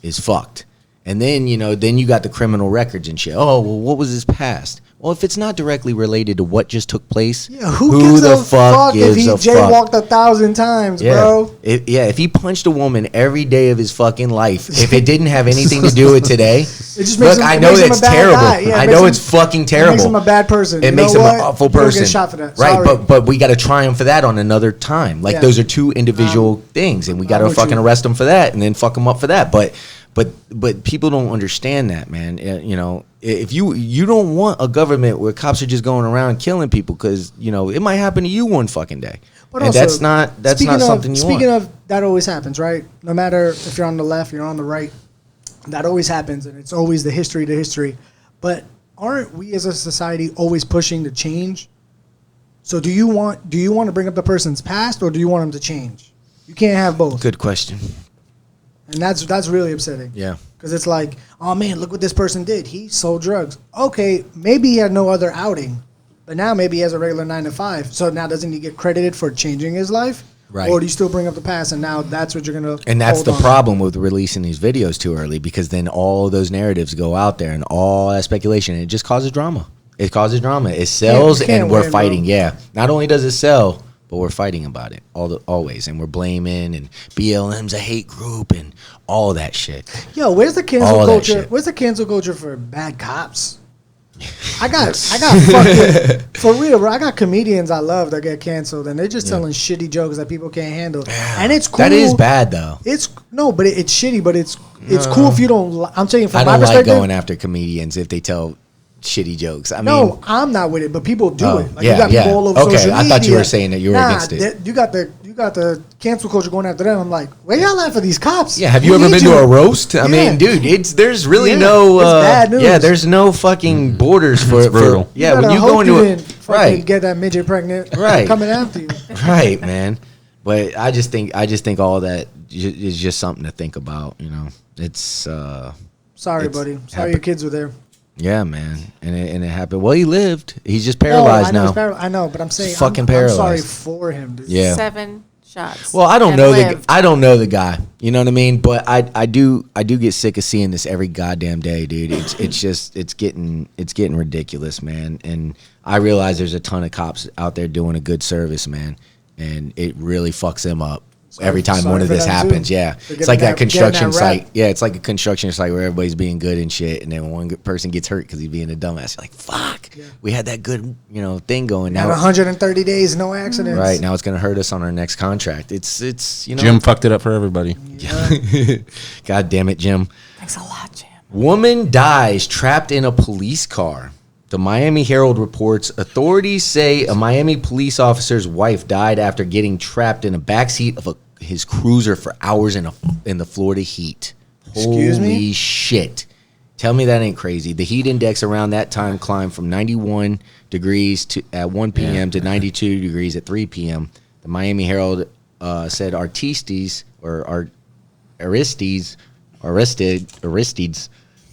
is fucked. And then, then you got the criminal records and shit. Oh, well, what was his past? Well, if it's not directly related to what just took place, Yeah, who gives the a fuck if he gives a fuck? jaywalked 1,000 times, Yeah. bro? If he punched a woman every day of his fucking life, if it didn't have anything to do with today, just makes look, him- I it know makes him that's a bad terrible. guy. Yeah, it I makes know him- it's fucking It terrible. makes him a bad person. It You makes know him what? an awful You don't person. get shot for that. Right, Sorry. but we got to triumph for that on another time. Like Yeah. those are two individual things, and we got to with fucking you. arrest them for that, and then fuck them up for that. But people don't understand that, man. You know, if you don't want a government where cops are just going around killing people, because it might happen to you one fucking day, But and also, that's not something you want. Speaking of, that always happens, right? No matter if you're on the left, you're on the right, that always happens, and it's always the history. But aren't we as a society always pushing to change? So do you want to bring up the person's past, or do you want them to change? You can't have both, Good question. and that's really upsetting. Yeah. Because it's like, oh man, look what this person did. He sold drugs. Okay, maybe he had no other outing, but now maybe he has a regular 9 to 5. So now doesn't he get credited for changing his life? Right. Or do you still bring up the past, and now that's what you're gonna? And that's hold the on? problem with releasing these videos too early, because then all those narratives go out there and all that speculation, and it just causes drama. It causes drama. It sells, you can't and we're win, fighting. bro. Yeah. Not only does it sell, but we're fighting about it always, and we're blaming, and BLM's a hate group and all that shit. Yo, where's the cancel All that culture? shit. Where's the cancel culture for bad cops? I got fucking for real, bro. I got comedians I love that get canceled, and they're just telling shitty jokes that people can't handle, and it's cool. That is bad though. It's no, but it's shitty, but it's cool if you don't. I'm saying from I my don't like perspective. going after comedians if they tell shitty jokes. I mean, No, I'm not with it, but people do Oh, it. Like yeah, you got people yeah. all over Okay, social I media. thought you were saying that you were against it. You got the cancel culture going after them. I'm like, where y'all at for these cops? yeah, have We you ever need been to a roast? I Yeah. mean, dude, there's really Yeah, no it's bad news. yeah, there's no fucking borders for brutal. yeah, better when you hope go into you it, didn't fucking right, get that midget pregnant, Right. coming after you. right, man. But I just think all that is just something to think about. It's Sorry, It's buddy. Sorry happened. your kids were there. Yeah, man, and it happened. Well, he lived. He's just No, paralyzed I know, now. I know, but I'm saying Fucking I'm paralyzed. sorry for him, dude. Yeah. 7 shots. Well, I don't and know lived. I don't know the guy. You know what I mean? But I do get sick of seeing this every goddamn day, dude. It's getting ridiculous, man. And I realize there's a ton of cops out there doing a good service, man, and it really fucks them up. Every time one of for this them, happens, too. yeah, They're it's like getting that construction getting that rap. site. Yeah, it's like a construction site where everybody's being good and shit, and then one good person gets hurt because he's being a dumbass. You're like, fuck, we had that good, thing going. Now Now, 130 days, no accidents. right now, it's gonna hurt us on our next contract. It's Jim fucked it up for everybody. God damn it, Jim. Thanks a lot, Jim. Woman dies trapped in a police car. The Miami Herald reports authorities say a Miami police officer's wife died after getting trapped in a backseat of his cruiser for hours in the Florida heat. Excuse me? Holy shit. Tell me that ain't crazy. The heat index around that time climbed from 91 degrees at 1 p.m. to 92 degrees at 3 p.m. The Miami Herald said Aristides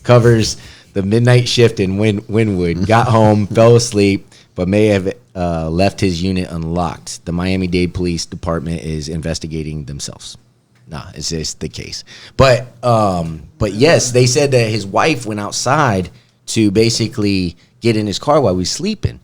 covers the midnight shift in Wynwood, got home, fell asleep, but may have left his unit unlocked. The Miami-Dade Police Department is investigating themselves. Nah, it's just the case. But yes, they said that his wife went outside to basically get in his car while he was sleeping.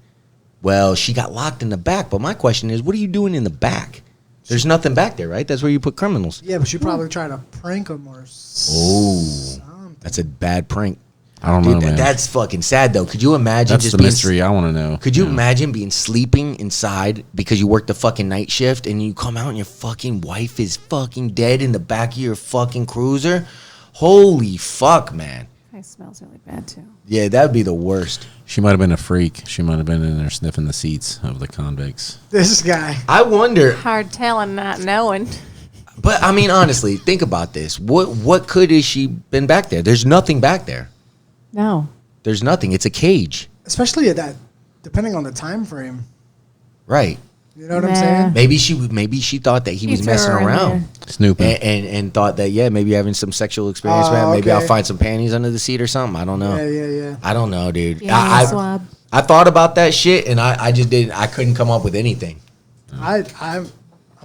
Well, she got locked in the back. But my question is, what are you doing in the back? There's nothing back there, right? That's where you put criminals. Yeah, but she probably tried to prank him or Oh, that's a bad prank. I don't know, Dude, man. that's fucking sad, though. Could you imagine That's just the being mystery I want to know. Could you imagine being sleeping inside because you work the fucking night shift and you come out and your fucking wife is fucking dead in the back of your fucking cruiser? Holy fuck, man. It smells really bad, too. Yeah, that would be the worst. She might have been a freak. She might have been in there sniffing the seats of the convicts. this guy. I wonder, Hard telling, not knowing. but I mean, honestly, think about this. What could have she been back there? There's nothing back there. No. There's nothing. It's a cage. Especially at that, depending on the time frame. Right. You know what I'm Nah. saying? Maybe she thought that he was threw messing her in around. Snooping. And thought that, yeah, maybe having some sexual experience, man. Maybe I'll okay. find some panties under the seat or something. I don't know. Yeah. I don't know, dude. Yeah, swab. I thought about that shit, and I just didn't. I couldn't come up with anything. I'm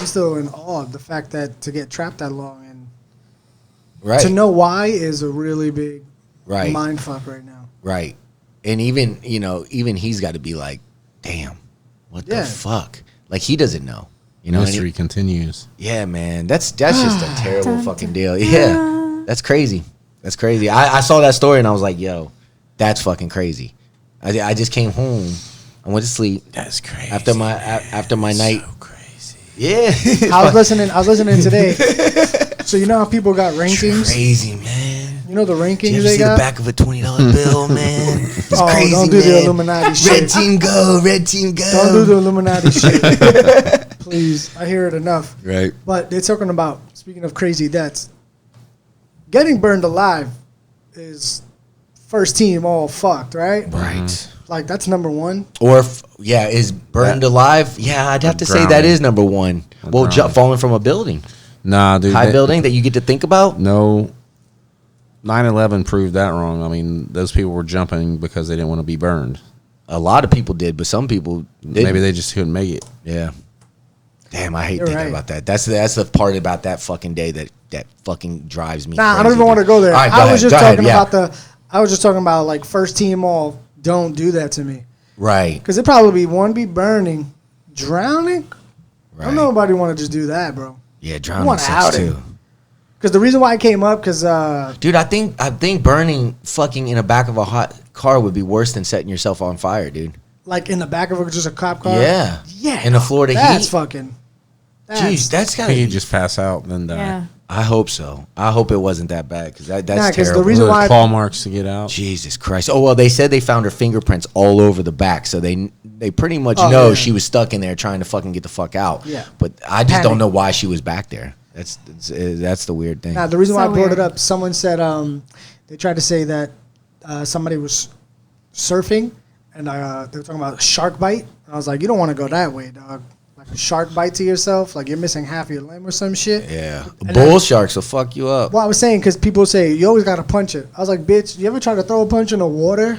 still in awe of the fact that to get trapped that long and Right. to know why is a really big Right. mind fuck right now. Right. And even he's got to be like, damn, what Yeah. the fuck? Like he doesn't know. You know. Mystery continues. Yeah, man. That's just a terrible fucking deal. Yeah. That's crazy. That's crazy. I saw that story and I was like, yo, that's fucking crazy. I just came home. I went to sleep. That's crazy. After my night. So crazy. Yeah. I was listening today. So you know how people got rankings? Crazy, man. You know the Did you rankings ever they see got? the back of a $20 bill, man? It's Oh, crazy, don't do man. the Illuminati shit. Red team go, red team go. Don't do the Illuminati shit. Please. I hear it enough. Right. But they're talking about, speaking of crazy deaths, getting burned alive is first team all fucked, right? Right. Like, that's number one. Or, is burned alive? Yeah, I'd have to say that drowning. is number one. Well, drowning. falling from a building. Nah, dude. High building that you get to think about? No. 9/11 proved that wrong. I mean, those people were jumping because they didn't want to be burned. A lot of people did, but some people didn't. Maybe they just couldn't make it. Yeah. Damn, I hate You're thinking right. about that. That's the part about that fucking day that fucking drives me Nah, crazy. I don't even want to go there. All right, I was just go ahead, talking yeah. I was just talking about like first team all. Don't do that to me Right. because it probably be burning, drowning. Right. I don't know nobody want to just do that, bro. Yeah, drowning want sucks outing. too. Because the reason why I came up because Dude, I think burning fucking in the back of a hot car would be worse than setting yourself on fire, dude. like in the back of just a cop car. Yeah. Yeah. In the Florida that's heat. fucking. Jeez, that's gotta You be. just pass out and then die. Yeah. I hope so. I hope it wasn't that bad because that's Nah, 'cause the terrible. reason Those why- claw marks to get out. Jesus Christ! Oh well, they said they found her fingerprints all over the back, so they pretty much Oh, know yeah. she was stuck in there trying to fucking get the fuck out. Yeah. But I just don't Panic. know why she was back there. That's the weird thing. Now, the reason why So I brought weird. it up, someone said they tried to say that somebody was surfing and they were talking about a shark bite. And I was like, you don't want to go that way, dog. like a shark bite to yourself, like you're missing half your limb or some shit. Yeah. Bull sharks will fuck you up. Well, I was saying because people say you always gotta punch it. I was like, bitch, you ever try to throw a punch in the water?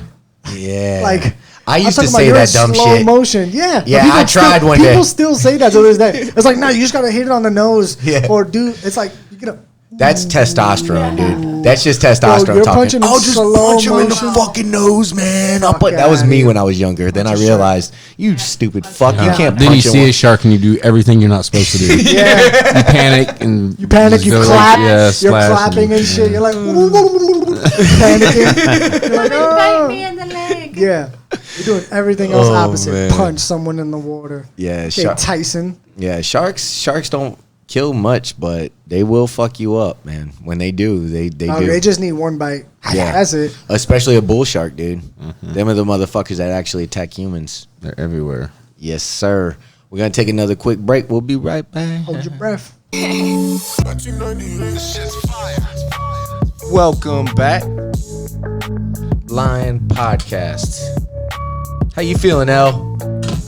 Yeah. Like I I'm used to talking about say you're that in dumb slow shit. motion. Yeah. Yeah, But people I tried one day. People still say that to this day. It's like, no, you just gotta hit it on the nose. Yeah. Or do it's like you get a. That's testosterone, dude. That's just Bro, testosterone you're talking. punching in I'll just slow punch him in the motion. fucking nose, man. Fuck That was outta me here. when I was younger. Then I Punch a realized, you stupid fuck, you Yeah. can't Then you punch see him. a shark and you do everything you're not supposed to do. Yeah. You panic and You panic, just you go clap, you're splash clapping and shit. You're like panicking. You're like, Bite me oh. in the leg. Yeah. You're doing everything else Oh, opposite. man. Punch someone in the water. Yeah, Okay, Tyson. Yeah, sharks don't kill much, but they will fuck you up, man. When they do, they do. They just need one bite. Yeah. That's it. Especially a bull shark, dude. Them are the motherfuckers that actually attack humans. They're everywhere. Yes, sir. We're gonna take another quick break. We'll be right back. Hold your breath. Welcome back, Lion Podcast. How you feeling, Elle?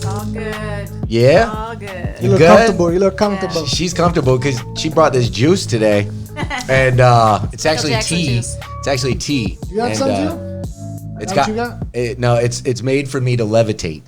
All good. Yeah? All good. You look good? comfortable. You look comfortable. She's comfortable because she brought this juice today, and it's actually Jackson tea. juice. It's actually tea. You got and, some too? It's That got, what you no. It's made for me to levitate.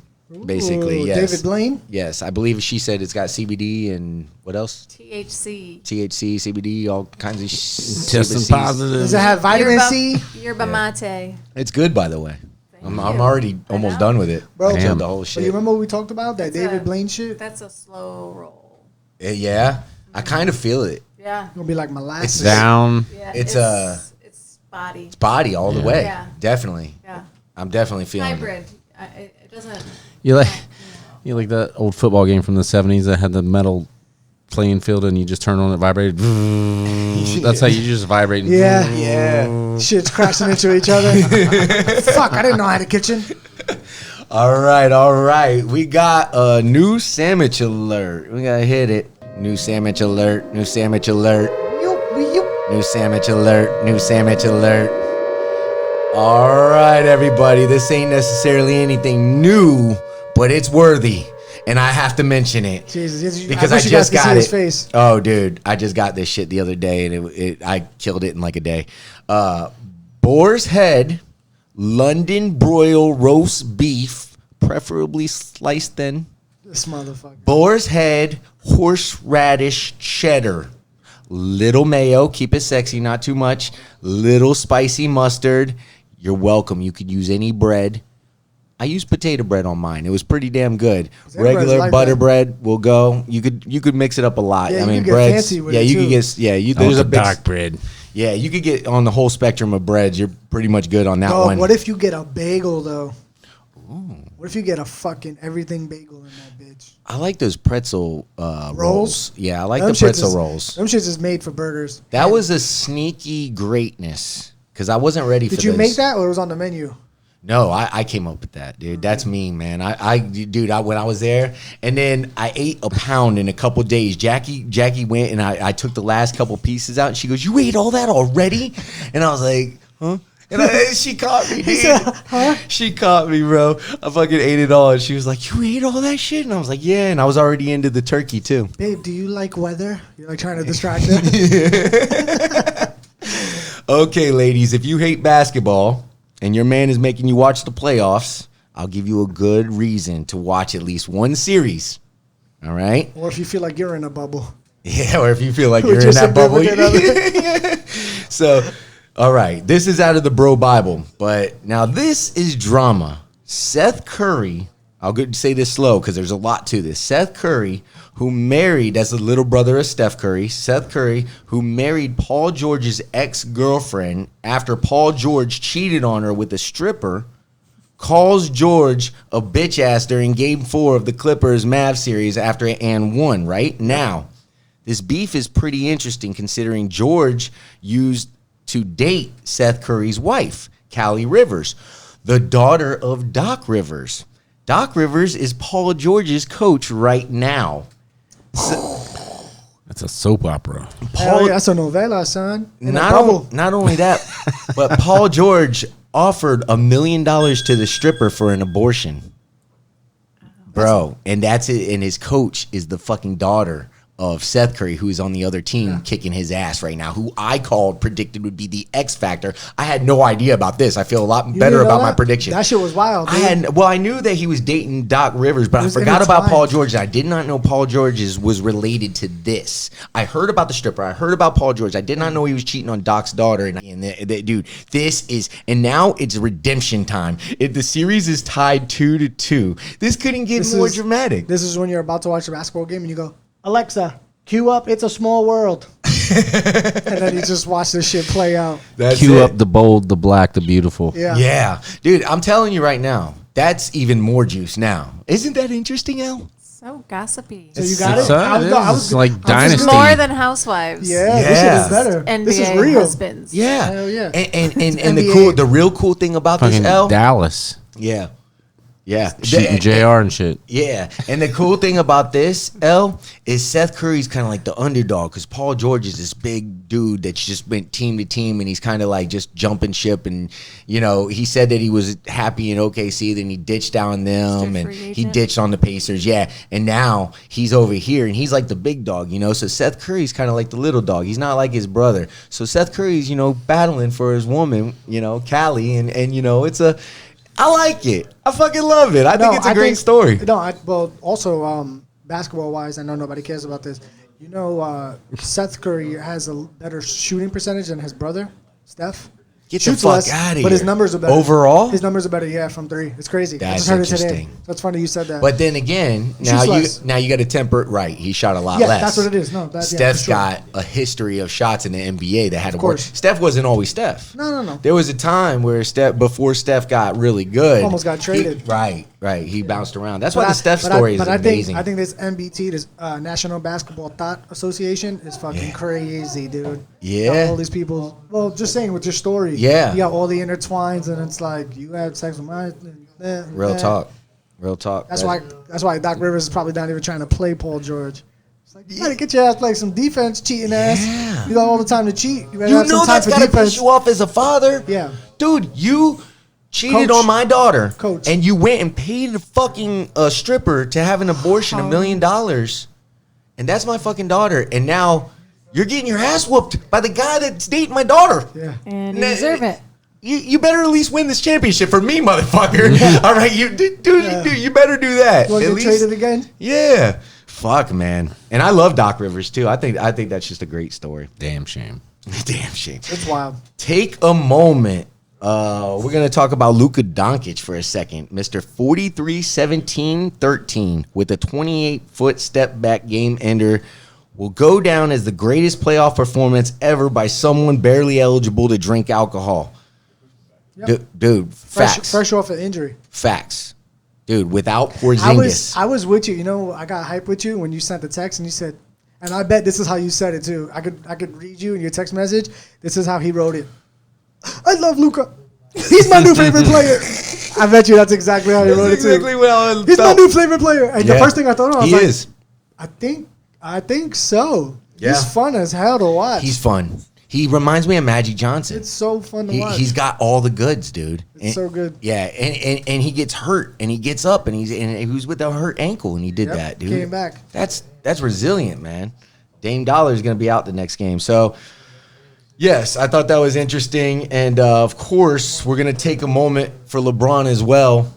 Basically, Ooh, yes. David Blaine? Yes, I believe she said it's got CBD and what else? THC. THC, CBD, all kinds of Testing CBDs. positive. Does it have vitamin Yerba- C? Yerba mate. It's good, by the way. Thank I'm you. already I almost know. done with it. Bro, I killed Damn. the whole But shit. you remember what we talked about? That That's David a- Blaine shit? That's a slow roll. Yeah, I kind of feel it. Yeah. Gonna be like molasses. Down. Yeah. It's, it's body. Body all the way. Yeah. Definitely. Yeah. I'm definitely feeling it. Hybrid. It doesn't. You like that old football game from the 70s that had the metal playing field and you just turn on it, vibrated. That's how you just vibrate. Yeah. Yeah. Shit's crashing into each other. Fuck, I didn't know I had a kitchen. All right. We got a new sandwich alert. We gotta hit it. New sandwich alert. New sandwich alert. New sandwich alert. New sandwich alert. All right, everybody. This ain't necessarily anything new, but it's worthy, and I have to mention it. Jesus, Because I I wish you guys just could see got his it. face. Oh, dude, I just got this shit the other day, and I killed it in like a day. Boar's head, London broil roast beef, preferably sliced thin. This motherfucker. Boar's head, horseradish cheddar, little mayo, keep it sexy, not too much. Little spicy mustard. You're welcome. You could use any bread. I used potato bread on mine. It was pretty damn good. Potato bread's Regular like butter that. bread will go. You could mix it up a lot. Yeah, I you mean, could get breads. fancy with Yeah, it, you could too. get. Yeah, you. There's There's a big. dark bread. Yeah, you could get on the whole spectrum of breads. You're pretty much good on that Dog, one. what if you get a bagel, though? What if you get a fucking everything bagel in that bitch? I like those pretzel rolls. Yeah, I like Them the shits pretzel is- rolls. Them shits is made for burgers. That was a sneaky greatness because I wasn't ready for Did you this. make that or it was on the menu? No, I came up with that, dude. That's me, man. When I was there, and then I ate a pound in a couple days. Jackie went and I took the last couple pieces out, and she goes, "You ate all that already?" And I was like, "Huh?" And she caught me, dude. Huh? She caught me, bro. I fucking ate it all, and she was like, "You ate all that shit?" And I was like, "Yeah." And I was already into the turkey too. Babe, do you like weather? You're like trying to distract her. Okay, ladies, if you hate basketball and your man is making you watch the playoffs, I'll give you a good reason to watch at least one series. All right? Or if you feel like you're in a bubble. Yeah, or if you feel like We're you're in just that in bed bubble. with So, all right, this is out of the bro Bible, but now this is drama. Seth Curry, I'll say this slow because there's a lot to this. Seth Curry, who married, as the little brother of Steph Curry, Seth Curry, who married Paul George's ex-girlfriend after Paul George cheated on her with a stripper, calls George a bitch ass during Game 4 of the Clippers Mavs series after and won, right? Now, this beef is pretty interesting considering George used to date Seth Curry's wife, Callie Rivers, the daughter of Doc Rivers. Doc Rivers is Paul George's coach right now. That's a soap opera. Hell yeah, that's a novela, son. In a Not, bubble. not only that, but Paul George offered $1 million to the stripper for an abortion. bro. And that's it. And his coach is the fucking daughter of Seth Curry, who is on the other team kicking his ass right now, who I predicted would be the X factor. I had no idea about this. I feel a lot better about my prediction. That shit was wild, dude. I knew that he was dating Doc Rivers, but I forgot about Paul George. I did not know Paul George was related to this. I heard about the stripper. I heard about Paul George. I did not know he was cheating on Doc's daughter. And dude, this is, and now it's redemption time. The series is tied 2-2. This couldn't get more dramatic. This is when you're about to watch a basketball game and you go, Alexa, cue up It's a Small World. And then you just watch this shit play out. Cue up the bold, the black, the beautiful. Yeah. Dude, I'm telling you right now, that's even more juice now. Isn't that interesting, Elle? So gossipy. So you got it? I was like Dynasty. More than Housewives. Yeah, this shit is better. NBA this is real. husbands. Yeah. Hell yeah. And the real cool thing about Fucking this, Elle? Dallas. Yeah. Yeah. Shooting JR and shit. Yeah. And the cool thing about this, Elle, is Seth Curry's kind of like the underdog because Paul George is this big dude that's just went team to team and he's kind of like just jumping ship. And, you know, he said that he was happy in OKC, then he ditched on them and he ditched on the Pacers. Yeah. And now he's over here and he's like the big dog, you know. So Seth Curry's kind of like the little dog. He's not like his brother. So Seth Curry's, you know, battling for his woman, you know, Callie. And you know, I like it. I fucking love it. I think it's a great story. Well, also, basketball-wise, I know nobody cares about this. You know, Seth Curry has a better shooting percentage than his brother, Steph. Get the fuck out of here. But his numbers are better. Overall? His numbers are better, yeah, from three. It's crazy. That's I just heard it interesting. today. That's funny you said that. But then again, now you got to temper it right. He shot a lot less. Yeah, that's what it is. No, Steph's got a history of shots in the NBA that had to work. Steph wasn't always Steph. No. There was a time where before Steph got really good. Almost got traded. Right. He bounced around. That's why the Steph story is amazing. I think this NBT, this National Basketball Thought Association, is fucking crazy, dude. Yeah. All these people. Well, just saying with your story. Yeah. You got all the intertwines, and it's like you had sex with mine. Real talk. That's why Doc Rivers is probably not even trying to play Paul George. It's like, you better get your ass play some defense, cheating ass. You got all the time to cheat. You better have some time for defense. Gotta piss you off as a father. Yeah. Dude, you cheated on my daughter. Coach. And you went and paid a fucking stripper to have an abortion, $1 million. And that's my fucking daughter. And now you're getting your ass whooped by the guy that's dating my daughter. Yeah. And you deserve it. You better at least win this championship for me, motherfucker. All right, you better do that. You want to get traded again? Yeah. Fuck, man. And I love Doc Rivers too. I think that's just a great story. Damn shame. Damn shame. It's wild. Take a moment. We're gonna talk about Luka Doncic for a second. Mr. 43-17-13 with a 28-foot step back game ender will go down as the greatest playoff performance ever by someone barely eligible to drink alcohol. Yep. Dude, facts. Fresh off an injury. Facts. Dude, without Porzingis. I was with you. You know, I got hyped with you when you sent the text and you said, and I bet this is how you said it too. I could read you in your text message. This is how he wrote it. I love Luka. He's my new favorite player. I bet you that's exactly how he wrote it too. Exactly what I He's my new favorite player. And the first thing I thought of, I was like, I think so. Yeah. He's fun as hell to watch. He's fun. He reminds me of Magic Johnson. It's so fun to watch. He's got all the goods, dude. It's so good. Yeah, and he gets hurt and he gets up and he was with a hurt ankle and he did that, dude. Came back. That's resilient, man. Dame Dollar is going to be out the next game. So, yes, I thought that was interesting. And, of course, we're going to take a moment for LeBron as well.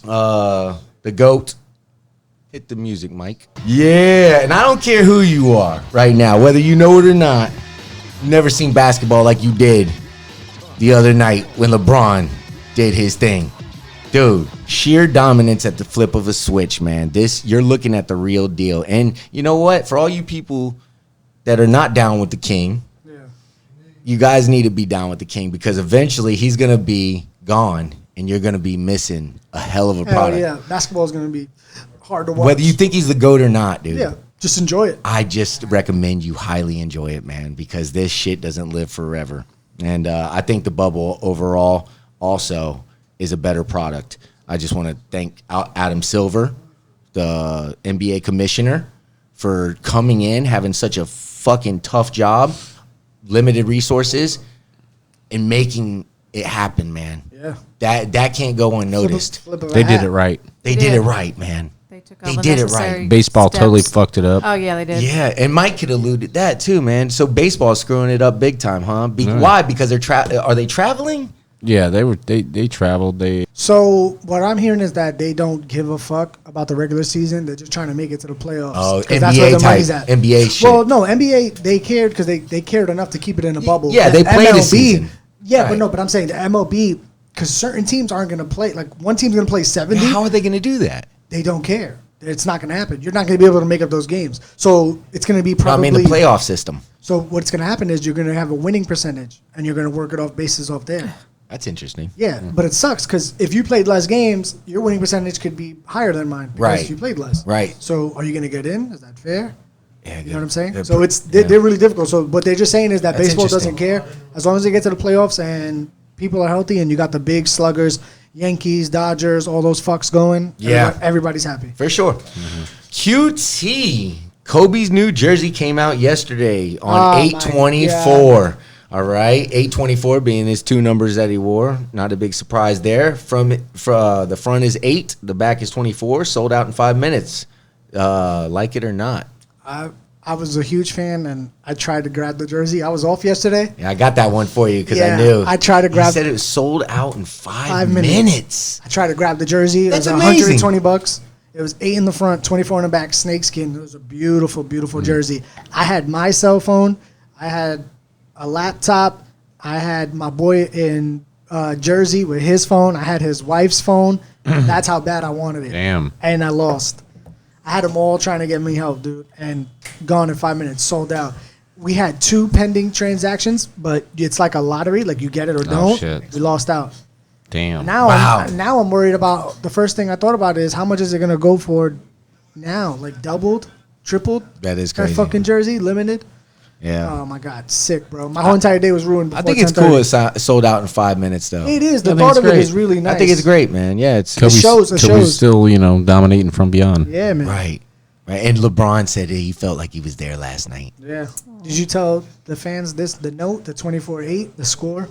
The GOAT. Hit the music, Mike. Yeah, and I don't care who you are right now, whether you know it or not. You've never seen basketball like you did the other night when LeBron did his thing. Dude, sheer dominance at the flip of a switch, man. You're looking at the real deal. And you know what? For all you people that are not down with the king, you guys need to be down with the king because eventually he's going to be gone and you're going to be missing a hell of a product. Yeah, basketball is going to be hard to watch. Whether you think he's the GOAT or not, dude. Yeah, just enjoy it. I just recommend you highly enjoy it, man, because this shit doesn't live forever. And I think the bubble overall also is a better product. I just want to thank Adam Silver, the NBA commissioner, for coming in, having such a fucking tough job, limited resources, and making it happen, man. Yeah. That can't go unnoticed. Flip of a They hat. did it right. They did it right, man. took all They the did it necessary right. Baseball totally steps. fucked it up. Oh yeah, they did. Yeah, and Mike could alluded that too, man. So baseball is screwing it up big time, huh? Yeah. Why? Because are they traveling? Yeah, they traveled. So what I'm hearing is that they don't give a fuck about the regular season. They're just trying to make it to the playoffs. Oh, 'Cause that's where NBA the type, money's at. NBA shit. Well, no, NBA they cared because they cared enough to keep it in a bubble. yeah, they play the season. Yeah, Right. but no, but I'm saying the MLB because certain teams aren't going to play. Like one team's going to play 70. How are they going to do that? They don't care. It's not going to happen. You're not going to be able to make up those games. So it's going to be I probably mean, the playoff system. So what's going to happen is you're going to have a winning percentage, and you're going to work it off bases off there. That's interesting. Yeah, but it sucks because if you played less games, your winning percentage could be higher than mine because Right. you played less. Right. So are you going to get in? Is that fair? Yeah, You know what I'm saying? they're So pr- they're really difficult. So what they're just saying is that That's baseball doesn't interesting. care as long as they get to the playoffs and people are healthy and you got the big sluggers, Yankees, Dodgers, all those fucks going. Yeah. everybody's happy. For sure. QT. Kobe's new jersey came out yesterday Oh, on my 8/24. All right, 8/24 being his two numbers that he wore. Not a big surprise there. The front is 8, the back is 24. Sold out in 5 minutes. Like it or not. I was a huge fan and I tried to grab the jersey. I was off yesterday. Yeah, I got that one for you because Yeah, I knew. I tried to grab- He said it was sold out in 5 minutes. minutes. I tried to grab the jersey. It That's was amazing. $120. It was 8 in the front, 24 in the back, snakeskin. It was a beautiful, beautiful jersey. I had my cell phone. I had a laptop. I had my boy in Jersey with his phone. I had his wife's phone. That's how bad I wanted it. Damn. And I lost. I had them all trying to get me help, dude. And gone in 5 minutes, sold out. We had 2 pending transactions, but it's like a lottery. Like you get it or don't. shit. We lost out. Damn. Now, Wow. now I'm worried about the first thing I thought about is how much is it gonna go for now? Like doubled, tripled? That is crazy. That fucking jersey, limited. Yeah. Oh my god, sick, bro. My whole entire day was ruined. I Before think it's 10:30. cool it's sold out in 5 minutes, though. It is. The I think thought it's of it great. is really nice. I think it's great, man. Yeah, it's Kobe's, shows, it Kobe's shows. still, dominating from beyond. Yeah, man. right. Right. And LeBron said he felt like he was there last night. Yeah. Did you tell the fans the note, the 24-8, the score?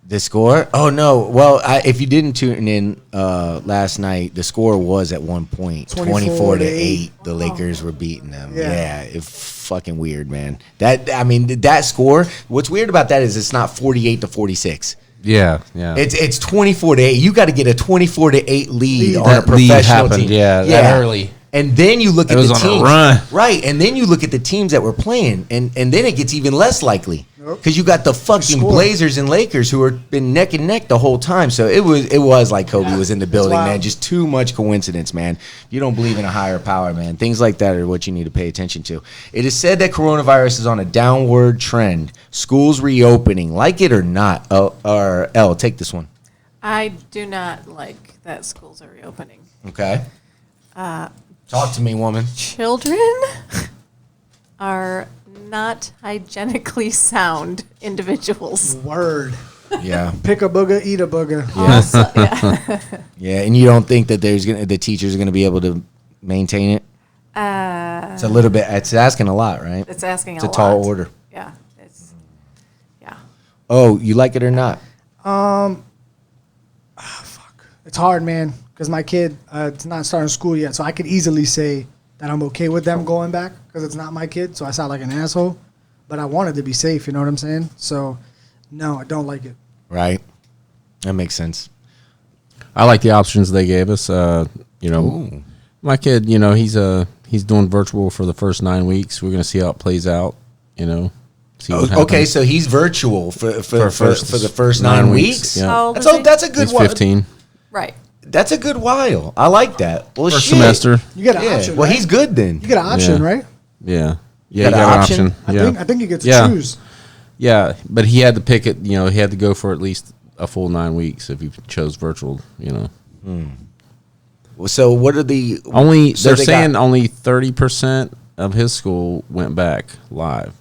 The score? Oh no! Well, if you didn't tune in last night, the score was at one point 24-8. The Lakers were beating them. Yeah. Yeah, it's fucking weird, man. That score. What's weird about that is it's not 48-46. Yeah. It's 24-8. You got to get a 24-8 lead on a That lead professional happened, team. yeah, that early. And then you look It at was the on a teams, run. right? And then you look at the teams that were playing, and then it gets even less likely because you got the fucking Score. Blazers and Lakers who have been neck and neck the whole time. So it was like Kobe was in the building, wild. man. Just too much coincidence, man. You don't believe in a higher power, man. Things like that are what you need to pay attention to. It is said that coronavirus is on a downward trend. Schools reopening, like it or not. Or Elle, take this one. I do not like that schools are reopening. Okay. Talk to me, woman. Children are not hygienically sound individuals. Word. Yeah. Pick a booger, eat a booger. Also, yeah. Yeah, and you don't think that the teachers are gonna be able to maintain it? It's a little bit. It's asking a lot, right? It's asking It's a a lot. tall order. Yeah. Yeah. Oh, you like it or not? It's hard, man, because my kid, it's not starting school yet, so I could easily say that I'm okay with them going back because it's not my kid, so I sound like an asshole. But I wanted to be safe, you know what I'm saying? So, no, I don't like it. Right. That makes sense. I like the options they gave us. Ooh. My kid, he's doing virtual for the first 9 weeks. We're gonna see how it plays out. See what Okay, happens. so he's virtual for the first first 9 weeks. Yeah. How old is That's he? that's a good He's while. 15. Right. That's a good while. I like that. Well, First shit. semester. You get an Yeah. option. Well, right? he's good then. You get an option, Yeah. right? Yeah. got Yeah, you an got an option? option. I think you get to Yeah. choose. Yeah, but he had to pick it. He had to go for at least a full 9 weeks if he chose virtual. So what are the Only So they're they saying got- only 30% of his school went back live.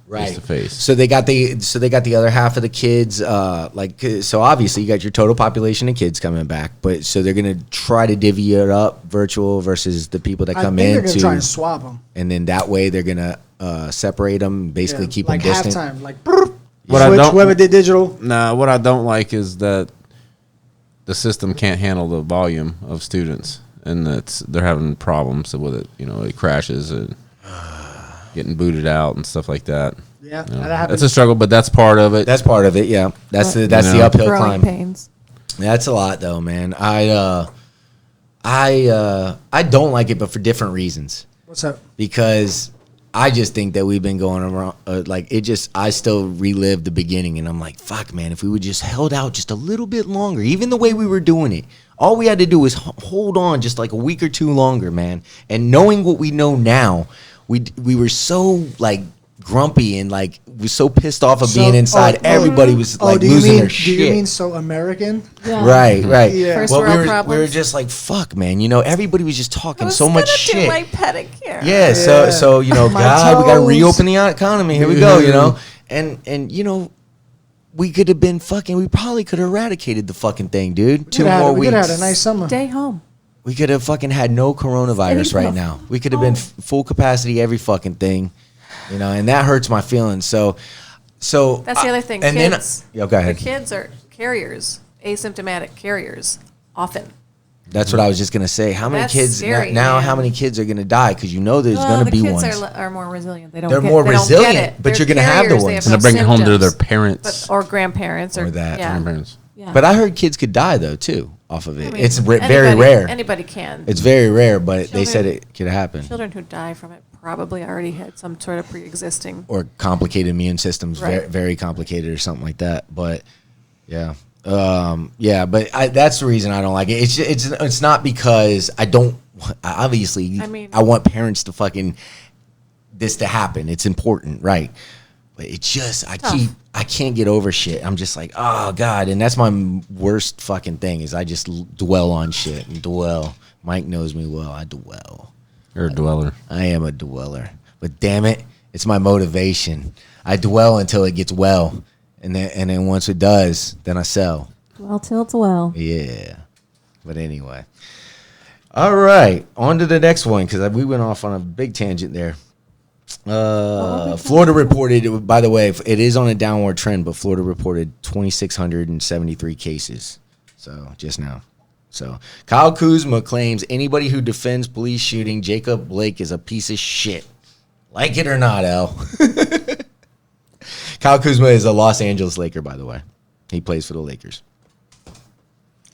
right face to face. So they got the other half of the kids. So obviously you got your total population of kids coming back, but so they're gonna try to divvy it up virtual versus the people that I come think they're in gonna try to, and swap them. and then that way they're gonna separate them, basically keep like them distant. halftime, like brrr, What I switch. don't- Whoever did digital, Nah, what I don't like is that the system can't handle the volume of students. and they're having problems with it. You know, it crashes and getting booted out and stuff like that. Yeah, You know, that happens. that's a struggle, but that's part of it. That's part of it. Yeah, that's the You know, uphill Growing climb. pains. That's a lot, though, man. I don't like it, but for different reasons. What's up? Because I just think that we've been going around, I still relive the beginning, and I'm like, fuck, man, if we would just held out just a little bit longer, even the way we were doing it, all we had to do was hold on just like a week or two longer, man. And knowing what we know now, we were so, like, grumpy and, like, was so pissed off of being inside. Everybody was, like, losing their shit. Do you mean so American? Yeah. Right. Yeah. First Well, world we were problems. just like, fuck, man. You know, everybody was just talking I was so much gonna shit. do my pedicure. Yeah, so you know, My God, we got to toes. reopen the economy. Here we go, you know, and you know, we could have been fucking. We probably could have eradicated the fucking thing, dude. 2 more We weeks. could have had a nice summer. Stay home. We could have fucking had no coronavirus Stay right the now. We could have been full capacity every fucking thing, you know, and that hurts my feelings. So That's the other thing. And Kids. then, yeah, go ahead. The kids are carriers, asymptomatic carriers, often. That's what I was just gonna say. How many That's kids scary, now? man. How many kids are gonna die? Because you know there's Well, gonna the be kids ones. are more resilient. They don't. They're get, more they don't resilient, get it. but They're you're gonna have the carriers, they ones. and no they're bringing home to their symptoms. parents. Or grandparents or that. Yeah. Grandparents. Yeah. But I heard kids could die though too off of it. I mean, It's very anybody- rare. Anybody can. It's very rare, but they said Children- it could happen. Children who die from it probably already had some sort of pre-existing. Or complicated immune systems, Right. very, very complicated or something like that. But yeah, but that's the reason I don't like it. It's not because I don't. Obviously, I want parents to fucking this to happen. It's important, right? But it's just I can't get over shit. I'm just like, oh God, and that's my worst fucking thing is I just dwell on shit and dwell. Mike knows me well. I dwell. You're a dweller. I am a dweller. But damn it, it's my motivation. I dwell until it gets well. And then once it does, then I sell. Well, till it's well. Yeah. But anyway. All right. On to the next one, because we went off on a big tangent there. Florida reported, by the way, it is on a downward trend, but Florida reported 2,673 cases. So just now. So Kyle Kuzma claims anybody who defends police shooting Jacob Blake is a piece of shit. Like it or not, Elle. Kyle Kuzma is a Los Angeles Laker, by the way. He plays for the Lakers.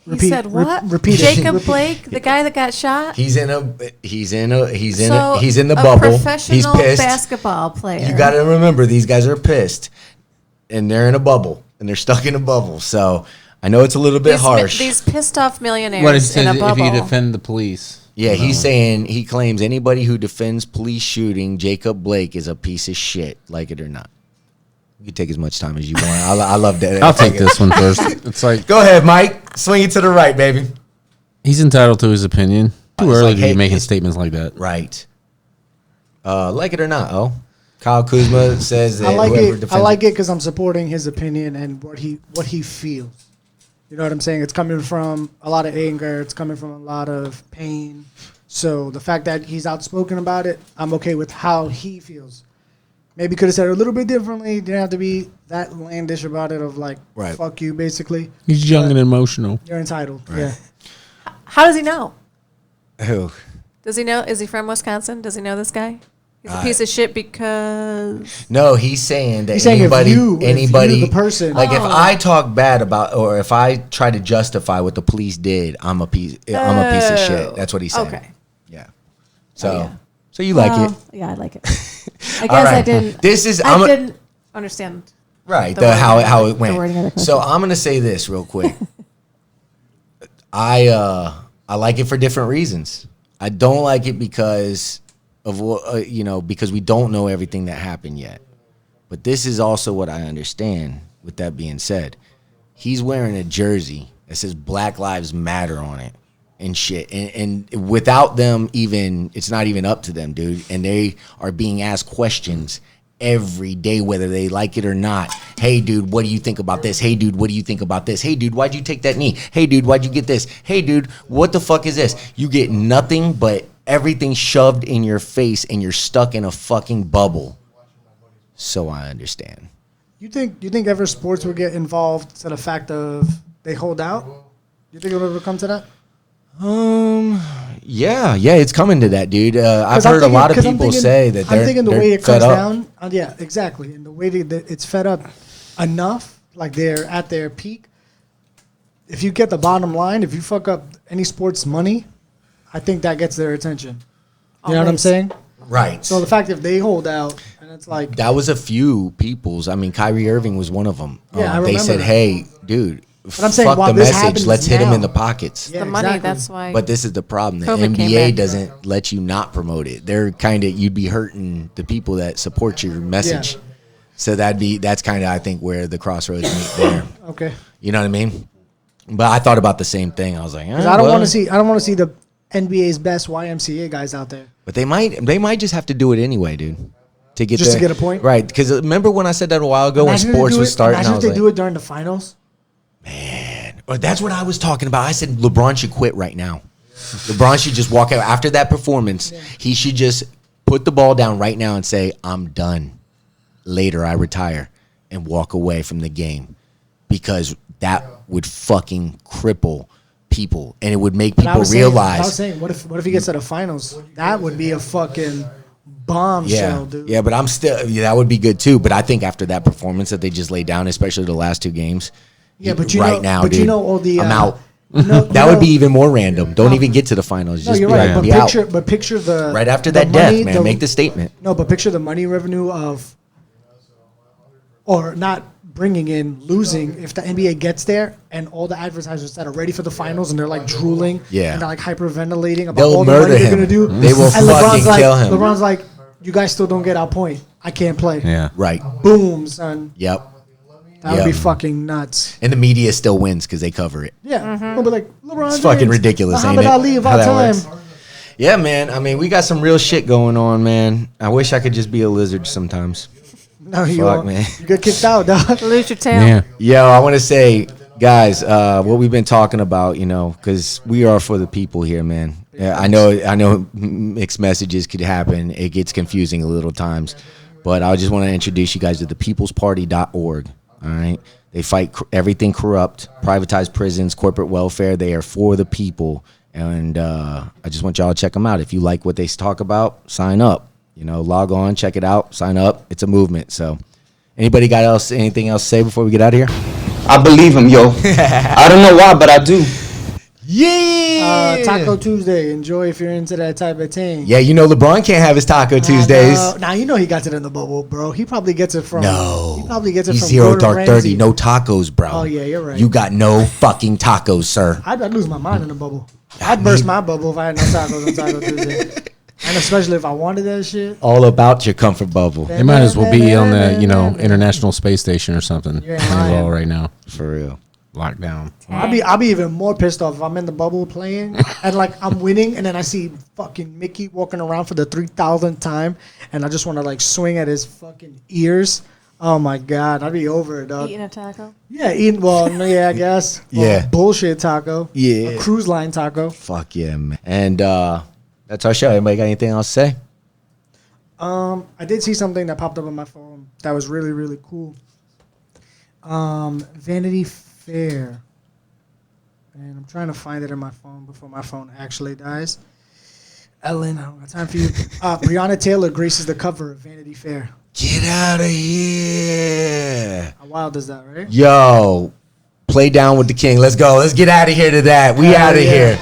He said what? Repeat it. Jacob Blake, the guy that got shot. He's in the A bubble. He's professional pissed. basketball player. You got to remember, these guys are pissed, and they're in a bubble, and they're stuck in a bubble. So I know it's a little bit harsh. These pissed off millionaires What if in a if bubble. you defend the police? Yeah, he's saying he claims anybody who defends police shooting Jacob Blake is a piece of shit, like it or not. You can take as much time as you want. I love that. I'll take this one first. It's like Go ahead, Mike. Swing it to the right, baby. he's entitled to his opinion. Too It's early like, to hey, be making it's- statements like that. Right. Like it or not, Kyle Kuzma says that I like whoever it. defends I like it because I'm supporting his opinion and what he feels. You know what I'm saying? It's coming from a lot of anger. It's coming from a lot of pain. So the fact that he's outspoken about it, I'm okay with how he feels. Maybe could have said it a little bit differently. Didn't have to be that landish about it. Of like, Right. fuck you, basically. He's young and emotional. You're entitled. Yeah. How does he know? Who? Does he know? Is he from Wisconsin? Does he know this guy? He's a piece of shit because No, he's saying that He's saying if anybody, you, the person. like if I talk bad about, or if I try to justify what the police did, I'm a piece of shit. That's what he's saying. Okay. Yeah. So, yeah. so you like it, Yeah, I like it. I All guess I right. didn't. This is I didn't understand. right? the The, wording how of it the went. wording of the So question. I'm gonna say this real quick. I like it for different reasons. I don't like it because of what because we don't know everything that happened yet. But this is also what I understand. With that being said, he's wearing a jersey that says Black Lives Matter on it and shit. And without them even, it's not even up to them, dude. And they are being asked questions every day, whether they like it or not. Hey, dude, what do you think about this? Hey, dude, what do you think about this? Hey, dude, why'd you take that knee? Hey, dude, why'd you get this? Hey, dude, what the fuck is this? You get nothing but everything shoved in your face and you're stuck in a fucking bubble. So I understand. You think ever sports will get involved to the fact of they hold out? You think it'll ever come to that? Yeah, it's coming to that, dude. I've 'Cause I'm heard thinking- a lot of 'cause I'm people thinking- say that I'm thinking the way it fed comes up. down. Yeah, exactly. And the way that it's fed up enough, like they're at their peak. If you get the bottom line, if you fuck up any sports money, I think that gets their attention. You know what I'm Always. saying? Right. So the fact if they hold out and it's like, That was a few people's. I mean, Kyrie Irving was one of them. Yeah, I They remember said, that. "Hey, dude, I'm saying fuck while the this message. happens Let's hit him now- in the pockets." Yeah, The money, exactly. that's why. But this is the problem. The COVID came NBA back. doesn't let you not promote it. They're kind of you'd be hurting the people that support your message. Yeah. So that's kind of I think where the crossroads meet there. okay, You know what I mean? But I thought about the same thing. I was like, because I don't want to see the NBA's best YMCA guys out there. But they might just have to do it anyway, dude. To get Just to there. get a point? Right? Because remember when I said that a while ago when Imagine if they sports do was it- starting, I Imagine was if they like, do it during the finals. Or that's what I was talking about. I said LeBron should quit right now. LeBron should just walk out after that performance. He should just put the ball down right now and say, "I'm done. Later, I retire," and walk away from the game, because that would fucking cripple people, and it would make But I people was saying, I was realize. saying, what if he gets to the finals? That would be a fucking bombshell, dude. Yeah, but I'm still. Yeah, that would be good too. But I think after that performance that they just laid down, especially the last two games. Yeah, but you right know, now, but dude, you know all the. I'm out. That Would be even more random. Don't even get to the finals. No, Just you're be right. like, But be picture, out. but picture the Right after the that death, money, man. Make the statement. No, but picture the money revenue of, or not bringing in, losing if the NBA gets there and all the advertisers that are ready for the finals and they're like drooling, Yeah. and they're like hyperventilating about They'll all the murder money they're him. gonna do. They will and fucking like, kill him. LeBron's like, you guys still don't get our point. I can't play. Yeah. Right. Boom, son. Yep. That would be Yeah. fucking nuts. And the media still wins because they cover it. Yeah, we'll be like LeBron. It's fucking James, ridiculous, ain't Muhammad it? Ali of How our that time. works. Yeah, man. I mean, we got some real shit going on, man. I wish I could just be a lizard sometimes. No, you Fuck, won't. man. You get kicked out, dog. Lose your tail. Yeah. Yo, I want to say, guys, what we've been talking about, because we are for the people here, man. Yeah, I know mixed messages could happen. It gets confusing a little times. But I just want to introduce you guys to thepeoplesparty.org. All right? They fight everything corrupt, privatized prisons, corporate welfare. They are for the people. And I just want y'all to check them out. If you like what they talk about, sign up. Log on, check it out, sign up. It's a movement. So anybody got anything else to say before we get out of here? I believe him, yo. I don't know why, but I do. Yeah. Taco Tuesday. Enjoy if you're into that type of thing. Yeah, LeBron can't have his Taco Tuesdays. Now he gets it in the bubble, bro. He probably gets it from. No. He probably gets it He's from zero Gordon dark Ramsay. 30. No tacos, bro. Oh, yeah, you're right. You got no fucking tacos, sir. I'd lose my mind in the bubble. I'd burst my bubble if I had no tacos on Taco Tuesday. And especially if I wanted that shit. All about your comfort bubble. They might as well be on the, International Space Station or something. You're Playing lying. well right now. For real. Lockdown. I'll be even more pissed off if I'm in the bubble playing and like I'm winning and then I see fucking Mickey walking around for the 3,000th time and I just want to like swing at his fucking ears. Oh my god, I'd be over it, dog. Eating a taco. Yeah, yeah, I guess. Well, Yeah. bullshit taco. Yeah. A cruise line taco. Fuck yeah, man. And that's our show. Anybody got anything else to say? I did see something that popped up on my phone that was really, really cool. Vanity Fair. And I'm trying to find it in my phone before my phone actually dies. Ellen, I don't got time for you. Breonna Taylor graces the cover of Vanity Fair. Get out of here. How wild is that, right? Yo, play down with the king. Let's go. Let's get out of here to that. We Hell out of yeah. here.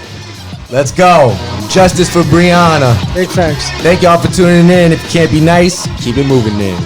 Let's go. Justice for Breonna. Big facts. Thank y'all for tuning in. If you can't be nice, keep it moving then.